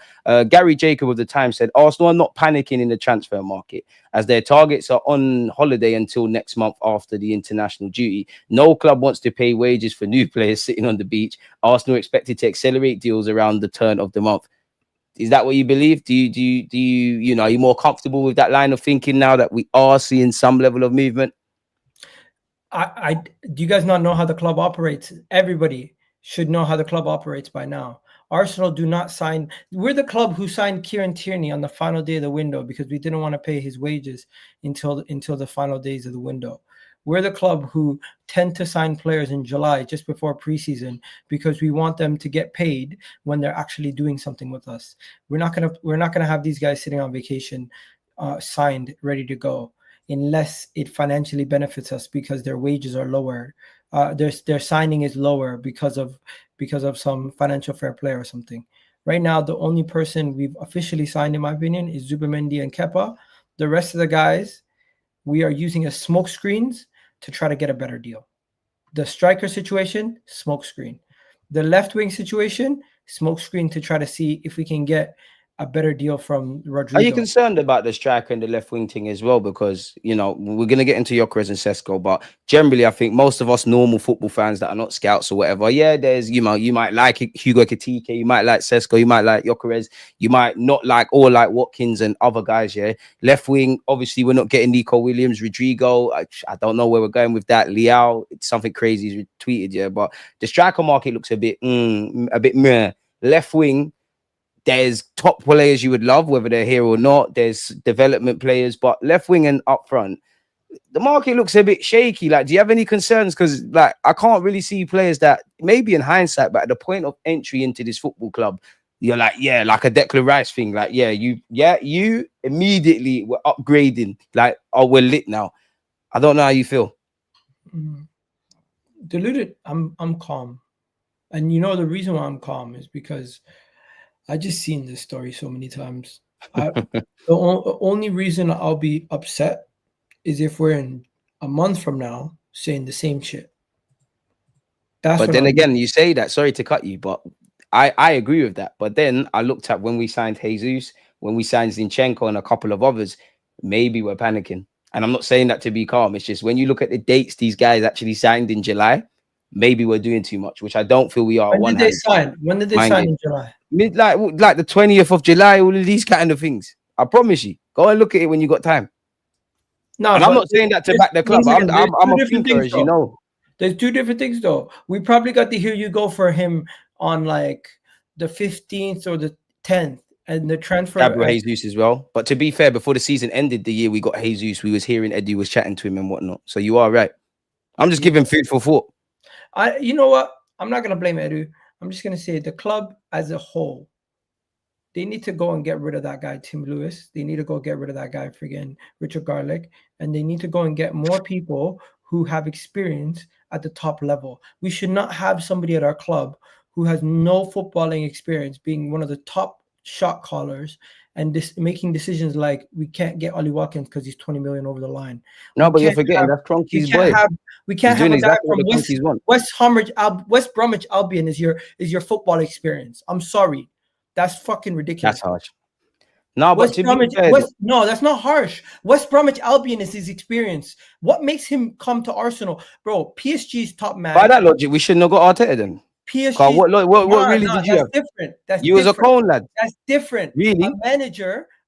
Gary Jacob of The Times said, Arsenal are not panicking in the transfer market as their targets are on holiday until next month after the international duty. No club wants to pay wages for new players sitting on the beach. Arsenal are expected to accelerate deals around the turn of the month. Is that what you believe? Do you are you more comfortable with that line of thinking now that we are seeing some level of movement? Do you guys not know how the club operates? Everybody should know how the club operates by now. Arsenal do not sign. We're the club who signed Kieran Tierney on the final day of the window because we didn't want to pay his wages until the final days of the window. We're the club who tend to sign players in July just before preseason because we want them to get paid when they're actually doing something with us. We're not gonna have these guys sitting on vacation, signed, ready to go, unless it financially benefits us because their wages are lower, their signing is lower because of some financial fair play or something, Right now, the only person we've officially signed, in my opinion, is Zubimendi and Kepa. The rest of the guys, we are using as smoke screens to try to get a better deal. The striker situation, smoke screen. The left wing situation, smoke screen to try to see if we can get a better deal from Are you Rodrigo. concerned about the striker and the left wing thing as well? Because, you know, we're going to get into Yokarez and Sesko, but generally, I think most of us normal football fans that are not scouts or whatever, yeah, there's, you know, you might like Hugo Katike, you might like Cesco, you might like Yokarez, you might not like or like Watkins and other guys, yeah. Left wing, obviously, we're not getting Nico Williams, Rodrigo. I don't know where we're going with that. Liao, it's something crazy he's tweeted, yeah. But the striker market looks a bit meh. Left wing, there's top players you would love, whether they're here or not. There's development players, but left wing and up front, the market looks a bit shaky. Like, do you have any concerns? Because, like, I can't really see players that maybe in hindsight, but at the point of entry into this football club, you're like, yeah, like a Declan Rice thing. Like, you immediately were upgrading. Like, oh, we're lit now. I don't know how you feel. Deluded, I'm calm. And you know the reason why I'm calm is because I just seen this story so many times. The only reason I'll be upset is if we're in a month from now saying the same shit. But then again, you say that, sorry to cut you, but I agree with that. But then I looked at when we signed Jesus, when we signed Zinchenko and a couple of others, maybe we're panicking. And I'm not saying that to be calm. It's just when you look at the dates these guys actually signed in July, maybe we're doing too much, which I don't feel we are. When did they sign? When did they sign in July? Like the 20th of July, all of these kind of things. I promise you. Go and look at it when you got time. No, and I'm not saying that to back the club. I'm a thinker, as you know. There's two different things, though. We probably got to hear you go for him on like the 15th or the 10th, and the transfer. Gabriel Jesus as well. But to be fair, before the season ended, the year we got Jesus, we was hearing Eddie was chatting to him and whatnot. So you are right. I'm just giving food for thought. You know what? I'm not gonna blame Edu. I'm just gonna say the club as a whole, they need to go and get rid of that guy Tim Lewis. They need to go get rid of that guy friggin' Richard Garlick, and they need to go and get more people who have experience at the top level. We should not have somebody at our club who has no footballing experience being one of the top shot callers and making decisions like we can't get Ollie Watkins because he's 20 million over the line. No, but you're forgetting that's Kroenke's boy. We can't have a guy from West Bromwich Albion is your football experience. I'm sorry. That's fucking ridiculous. That's harsh. No, but no, that's not harsh. West Bromwich Albion is his experience. What makes him come to Arsenal? Bro, PSG's top man. By that logic, we shouldn't have got Arteta then. PSG. What really did you have? Different. That's you different. was a cone lad. That's different. Really?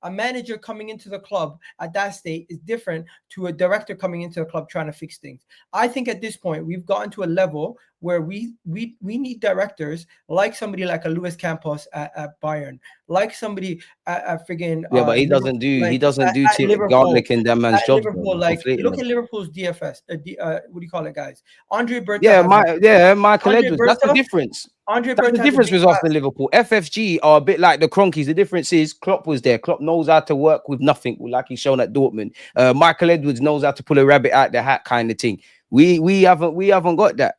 A manager coming into the club at that state is different to a director coming into the club trying to fix things. I think at this point we've gotten to a level where we need directors like somebody like a Luis Campos at Bayern, like somebody at friggin' but he doesn't do garlic in that man's job. Like look at Liverpool's DFS. What do you call it, guys? Andre Berta. Michael Edwards. That's the difference. That's the difference with us in Liverpool. FFG are a bit like the Kroenkes. The difference is Klopp was there. Klopp knows how to work with nothing, like he's shown at Dortmund. Michael Edwards knows how to pull a rabbit out the hat, kind of thing. We haven't got that.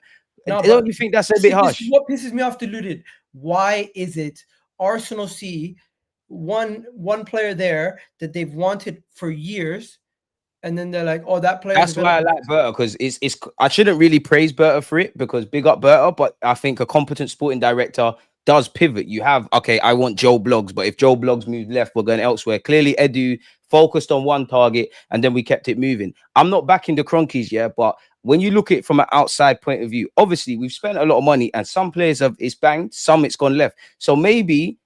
No, don't you think that's a bit harsh? What pisses me off, Deluded? Why is it Arsenal see one player there that they've wanted for years, and then they're like, "Oh, that player." That's why I like Berta, because it's. I shouldn't really praise Berta for it because big up Berta, but I think a competent sporting director does pivot. You have I want Joe Bloggs, but if Joe Bloggs moves left, we're going elsewhere. Clearly, Edu focused on one target, and then we kept it moving. I'm not backing the Kroenkes, but when you look at it from an outside point of view, obviously we've spent a lot of money, and some players it's banged, some it's gone left. So maybe.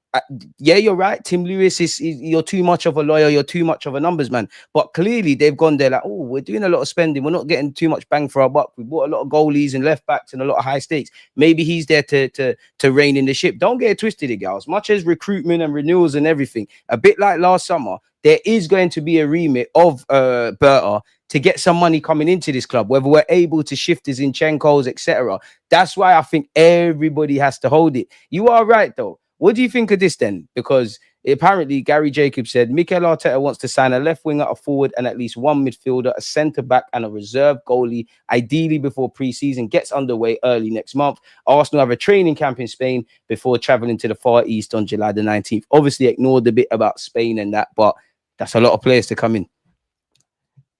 You're right. Tim Lewis you're too much of a lawyer, you're too much of a numbers man. But clearly they've gone there like, oh, we're doing a lot of spending, we're not getting too much bang for our buck. We bought a lot of goalies and left backs and a lot of high stakes. Maybe he's there to rein in the ship. Don't get it twisted, Egal. As much as recruitment and renewals and everything, a bit like last summer, there is going to be a remit of Berta to get some money coming into this club, whether we're able to shift his Zinchenko's, etc. That's why I think everybody has to hold it. You are right though. What do you think of this then? Because Apparently, Gary Jacobs said Mikel Arteta wants to sign a left winger, a forward, and at least one midfielder, a centre back, and a reserve goalie, ideally before pre-season gets underway early next month. Arsenal have a training camp in Spain before travelling to the Far East on July the 19th. Obviously, ignored the bit about Spain and that, but that's a lot of players to come in.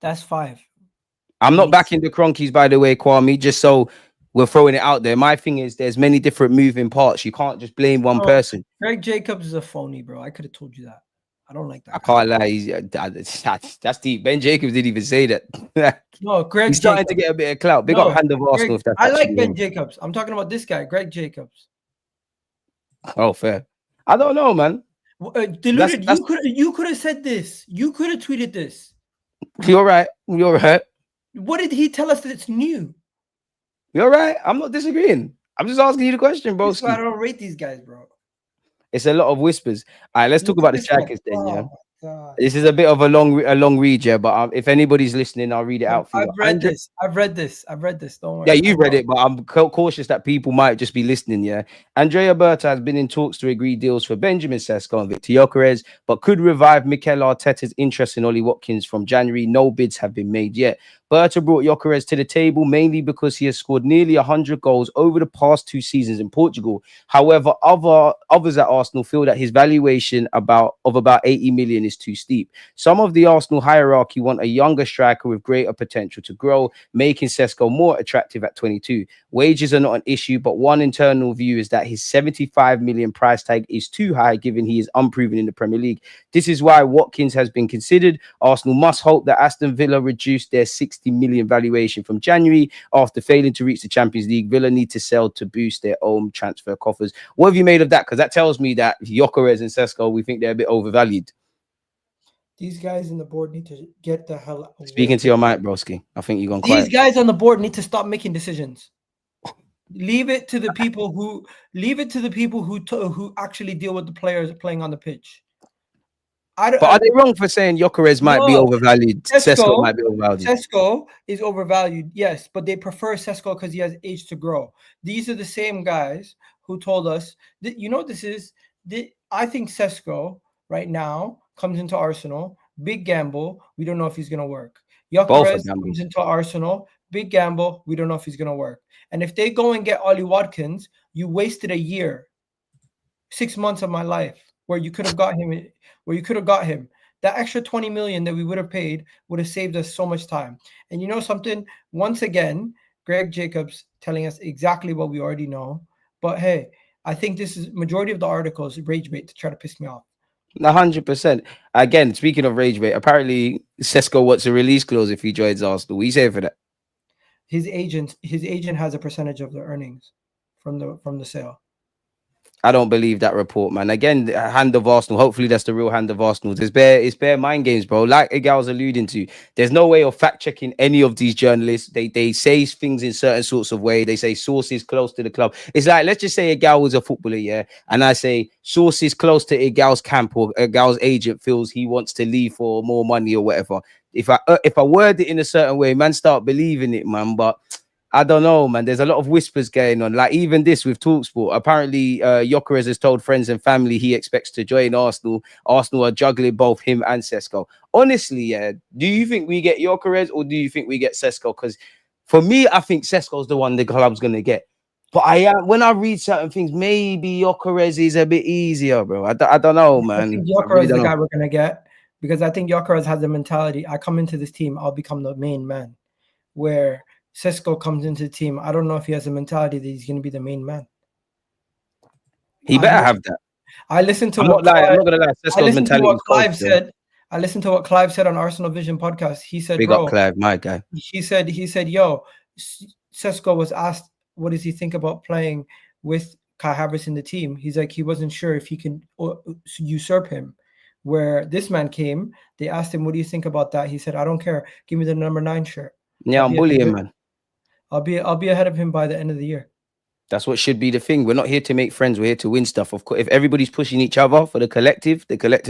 That's 5. I'm not backing the Cronkies, by the way, Kwame, just so we're throwing it out there. My thing is there's many different moving parts. You can't just blame one person. Greg Jacobs is a phony, bro. I could have told you that. I don't like that. I can't lie. That's deep. Ben Jacobs didn't even say that. No, Greg He's starting Jacobs. to get a bit of clout. Big up hand of Arsenal. I like Ben Jacobs. I'm talking about this guy, Greg Jacobs. Oh, fair. I don't know, man. Deluded, you could have said this. You could have tweeted this. You're right. You're right. What did he tell us that it's new? You're right. I'm not disagreeing. I'm just asking you the question, bro. That's why I don't rate these guys, bro. It's a lot of whispers. All right, let's talk about the strikers then, yeah. God. This is a bit of a long read, yeah. But if anybody's listening, I'll read it out for you. I've read this. Don't worry. Yeah, you've read it, but I'm cautious that people might just be listening, yeah. Andrea Berta has been in talks to agree deals for Benjamin Sesko and Victor Yokarez, but could revive Mikel Arteta's interest in Ollie Watkins from January. No bids have been made yet. Berta brought Yokarez to the table mainly because he has scored nearly 100 goals over the past 2 seasons in Portugal. However, others at Arsenal feel that his valuation of about 80 million is too steep. Some of the Arsenal hierarchy want a younger striker with greater potential to grow, making Cesco more attractive at 22. Wages are not an issue, but one internal view is that his 75 million price tag is too high given he is unproven in the Premier League. This is why Watkins has been considered. Arsenal must hope that Aston Villa reduce their 60 million valuation from January after failing to reach the Champions League. Villa need to sell to boost their own transfer coffers. What have you made of that? Because that tells me that Yokarez and Cesco, we think they're a bit overvalued. These guys on the board need to get the hell out. Speaking to your mic, broski. I think you're gone quiet. These guys on the board need to stop making decisions. Leave it to the people who actually deal with the players playing on the pitch. But are they wrong for saying Yokarez might be overvalued? Cesco might be overvalued. Cesco is overvalued, yes, but they prefer Cesco because he has age to grow. These are the same guys who told us that, I think Cesco right now comes into Arsenal, big gamble. We don't know if he's going to work. Yokarez comes into Arsenal, big gamble. We don't know if he's going to work. And if they go and get Ollie Watkins, you wasted a year, 6 months of my life where you could have got him. That extra 20 million that we would have paid would have saved us so much time. And you know something? Once again, Greg Jacobs telling us exactly what we already know. But hey, I think this is majority of the articles rage bait to try to piss me off. 100%. Again, speaking of rage bait, apparently Cesco wants a release clause if he joins Arsenal. What do you say for that? His agent has a percentage of the earnings from the sale. I don't believe that report, man. Again, the hand of Arsenal. Hopefully, that's the real hand of Arsenal. It's bare mind games, bro. Like Egal's alluding to, there's no way of fact checking any of these journalists. They say things in certain sorts of way. They say sources close to the club. It's like, let's just say Egal was a footballer, yeah, and I say sources close to Egal's camp or Egal's agent feels he wants to leave for more money or whatever. If I word it in a certain way, man, start believing it, man. But I don't know, man. There's a lot of whispers going on. Like even this with TalkSport. Apparently, Yokarez has told friends and family he expects to join Arsenal. Arsenal are juggling both him and Cesco. Honestly, yeah. Do you think we get Yokarez or do you think we get Cesco? Because for me, I think Cesco's the one the club's gonna get. But when I read certain things, maybe Yokarez is a bit easier, bro. I don't know, man. I think Yokarez is the guy we're gonna get because I think Yokarez has the mentality. I come into this team, I'll become the main man. Where Cesco comes into the team, I don't know if he has a mentality that he's going to be the main man. He better have that. I listened to I'm not gonna lie. Cesco's mentality. Clive said. I listened to what Clive said on Arsenal Vision podcast. He said, "Big up, Clive, my guy." He said, yo, Cesco was asked, what does he think about playing with Kai Havertz in the team? He's like, he wasn't sure if he can usurp him. Where this man came, they asked him, what do you think about that? He said, I don't care. Give me the number 9 shirt. Yeah, I'm bullying, man. I'll be ahead of him by the end of the year. That's what should be the thing. We're not here to make friends. We're here to win stuff. Of course, if everybody's pushing each other for the collective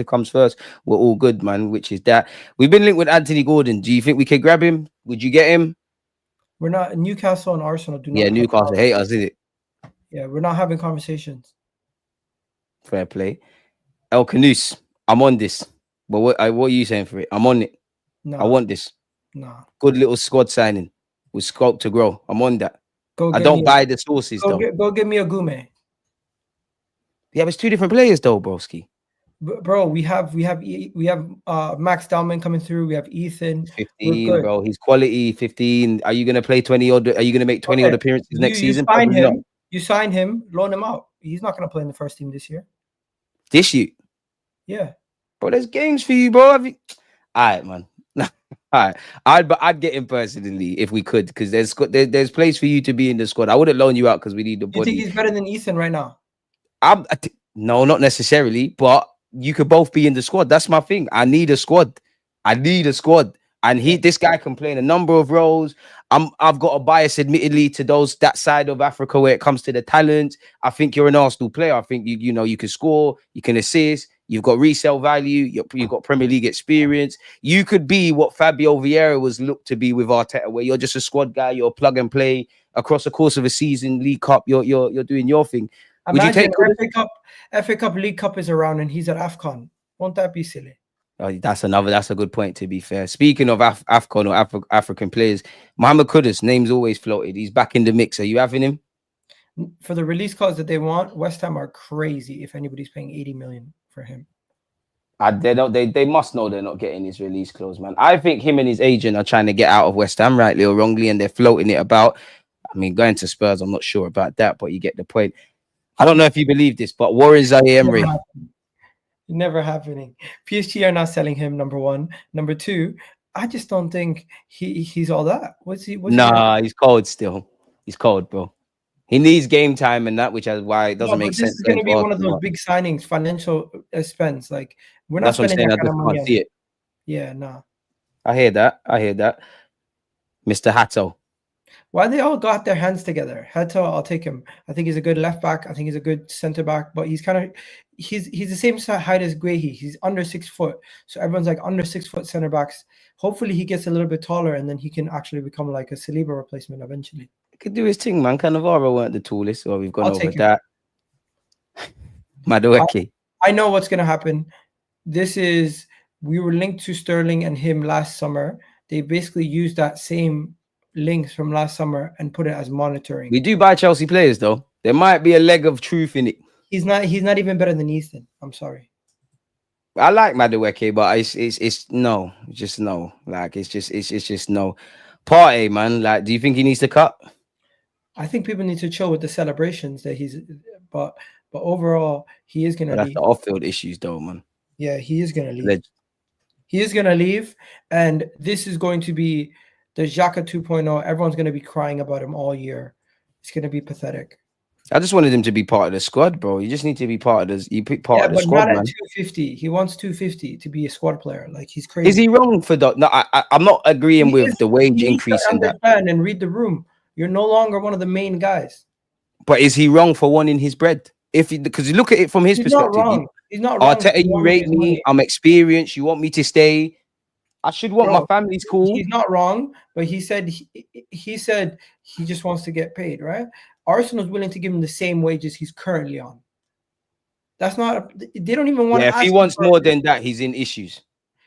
comes first. We're all good, man. Which is that. We've been linked with Anthony Gordon. Do you think we can grab him? Would you get him? We're not. Newcastle and Arsenal do not. Yeah, Newcastle hate us, is it? Yeah, we're not having conversations. Fair play. El Canus. I'm on this. But what are you saying for it? I'm on it. I Nah, want this. nah. Good little squad signing with scope to grow. I'm on that. Go I get don't me. buy the sources though. Go get me a Gume. Yeah, but it's two different players though, broski. Bro, we have Max Dalman coming through. We have Ethan. We're 15, good. bro. He's quality 15. Are you gonna play 20 odd? Are you gonna make 20 odd Okay, appearances next you season? sign Probably not. him. You sign him. Loan him out. He's not gonna play in the first team this year. This you, Yeah. bro. There's games for you, bro. All right, man. All right. I'd get him personally if we could, because there's place for you to be in the squad. I wouldn't loan you out because we need the Do you think body. he's better than Ethan right now? No, not necessarily, but you could both be in the squad. That's my thing. I need a squad. I need a squad. And this guy can play in a number of roles. I've got a bias, admittedly, to that side of Africa where it comes to the talent. I think you're an Arsenal player. I think you can score, you can assist, you've got resale value, you've got Premier League experience. You could be what Fabio Vieira was looked to be with Arteta, where you're just a squad guy, you're plug and play across the course of a season, League Cup, you're doing your thing. Would you Imagine take Kudus? FA Cup, League Cup is around, and he's at AFCON. Won't that be silly? Oh, that's a good point, to be fair. Speaking of AFCON or African players, Mohamed Kudus, name's always floated. He's back in the mix. Are you having him? For the release clause that they want, West Ham are crazy if anybody's paying 80 million for him. They must know they're not getting his release clause, man. I think him and his agent are trying to get out of West Ham, rightly or wrongly, and they're floating it about. I mean, going to Spurs, I'm not sure about that, but you get the point. I don't know if you believe this, but Warren Zaire Emery. Never happening. PSG are not selling him, number one. Number two, I just don't think he's all that. He's cold still. He's cold, bro. He needs game time and that, which is why it doesn't make this sense. is going to be one of those big signings, financial expense. Like, we're not spending that kind of money. See it. Yeah, no. I hear that. Mr. Hatto. Why they all got their hands together? Hatto, I'll take him. I think he's a good left back. I think he's a good center back, but he's the same height as Guehi. He's under 6 foot. So everyone's like under 6 foot center backs. Hopefully he gets a little bit taller and then he can actually become like a Saliba replacement eventually. He could do his thing, man. Cannavaro weren't the tallest, so we've gone over that. Madueke. I know what's gonna happen. We were linked to Sterling and him last summer. They basically used that same links from last summer and put it as monitoring. We do buy Chelsea players though. There might be a leg of truth in it. He's not even better than Ethan. I'm sorry. I like Madueke, but it's no, just no. Like it's just no. Partey, man. Like, do you think he needs to cut? I think people need to chill with the celebrations that but overall he is gonna leave. That's the off-field issues though, man. Yeah, he is gonna leave. He is gonna leave, and this is going to be the Xhaka 2.0. Everyone's going to be crying about him all year. It's going to be pathetic. I just wanted him to be part of the squad, bro. You just need to be part of this. You pick part of the squad, not man. At 250. He wants 250 to be a squad player. Like, he's crazy. Is he wrong for that? No, I'm not agreeing with the wage increase in that. And read the room. You're no longer one of the main guys. But is he wrong for wanting his bread? Because you look at it from his perspective. Not wrong. He's not wrong. Arteta, you rate me. I'm experienced. You want me to stay. I should want my family's cool. He's not wrong, but he said he just wants to get paid, right? Arsenal's willing to give him the same wages he's currently on. That's not. They don't even want. Yeah, if he wants more than that, he's in issues.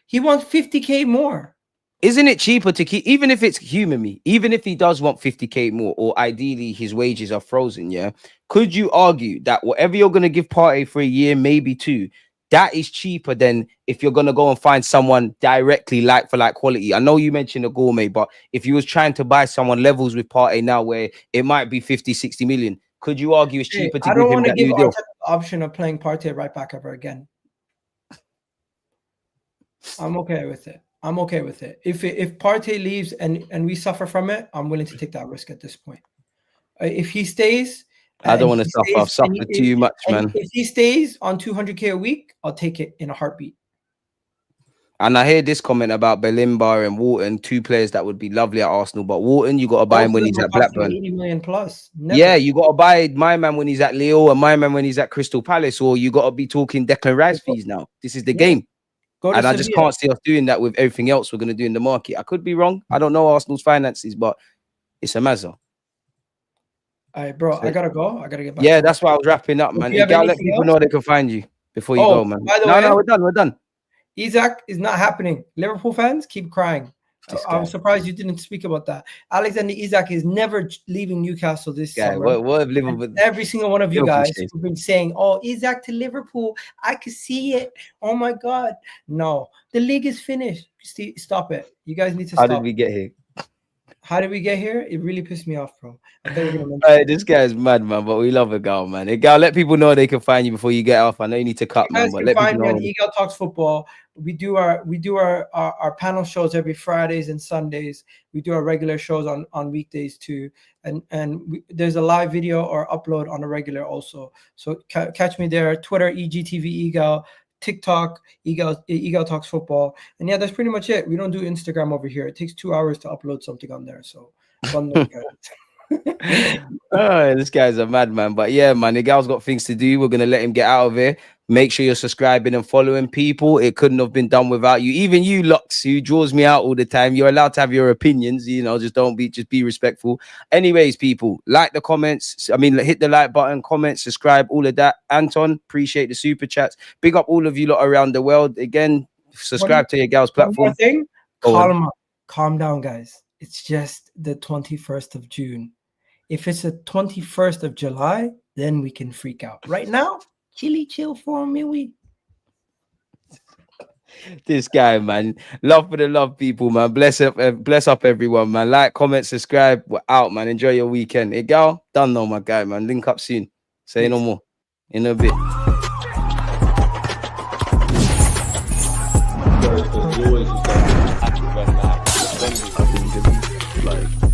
He wants 50K more. Isn't it cheaper to keep, even if it's even if he does want 50K more, or ideally his wages are frozen? Yeah, could you argue that whatever you're going to give Partey for a year, maybe two, that is cheaper than if you're going to go and find someone directly like for like quality? I know you mentioned a gourmet, but if you was trying to buy someone levels with Partey now where it might be 50, 60 million, could you argue it's cheaper to give him that new deal? I don't want to give Arteta the option of playing Partey right back ever again. I'm okay with it. If Partey leaves and we suffer from it, I'm willing to take that risk at this point. If he stays... I don't want to suffer. I've suffered too much, man. If he stays on 200K a week, I'll take it in a heartbeat. And I hear this comment about Belimba and Wharton, two players that would be lovely at Arsenal. But Wharton, you got to buy him when he's at Blackburn. 80 million plus. Never. Yeah, you got to buy my man when he's at Lille and my man when he's at Crystal Palace, or you got to be talking Declan Rice fees now. This is the game. And I just can't see us doing that with everything else we're going to do in the market. I could be wrong. I don't know Arsenal's finances, but it's a mazza. All right, bro. I gotta go. I gotta get back. Yeah, that's why I was wrapping up, man. Egal, let people know they can find you. before you go, man. By the No, way, we're done. We're done. Isaac is not happening. Liverpool fans keep crying. I'm Guy. surprised you didn't speak about that. Alexander Isaac is never leaving Newcastle this summer. What have Liverpool? Every single one of you guys says. who've been saying, "Oh, Isaac to Liverpool, I could see it. Oh my God, no, the league is finished. Stop it. You guys need to stop." How did we get here? How did we get here? It really pissed me off, bro. I thought you were gonna mention This guy's mad, man. But we love Egal, man. Egal, let people know they can find you before you get off. I know you need to cut, you guys man. But can let find people me know. on Egal Talks Football. We do our panel shows every Fridays and Sundays. We do our regular shows on weekdays too, and there's a live video or upload on a regular also. So catch me there. Twitter EGTV Egal, TikTok Egal Talks Football, and yeah, that's pretty much it. We don't do Instagram over here. It takes 2 hours to upload something on there. So fun note, guys. This guy's a madman. But yeah, man, Egal's got things to do. We're gonna let him get out of here. Make sure you're subscribing and following people. It couldn't have been done without you. Even you, Lux, who draws me out all the time. You're allowed to have your opinions. You know, just be respectful. Anyways, people, like the comments. I mean, hit the like button, comment, subscribe, all of that. Anton, appreciate the super chats. Big up all of you lot around the world. Again, subscribe to your gal's platform. Thing, calm down, guys. It's just the 21st of June. If it's the 21st of July, then we can freak out. Right now, chill for me. This guy, man. Love for the love, people, man. Bless up everyone, man. Like, comment, subscribe. We're out, man. Enjoy your weekend. Egal, done now, my guy, man. Link up soon. Say no more. In a bit. Like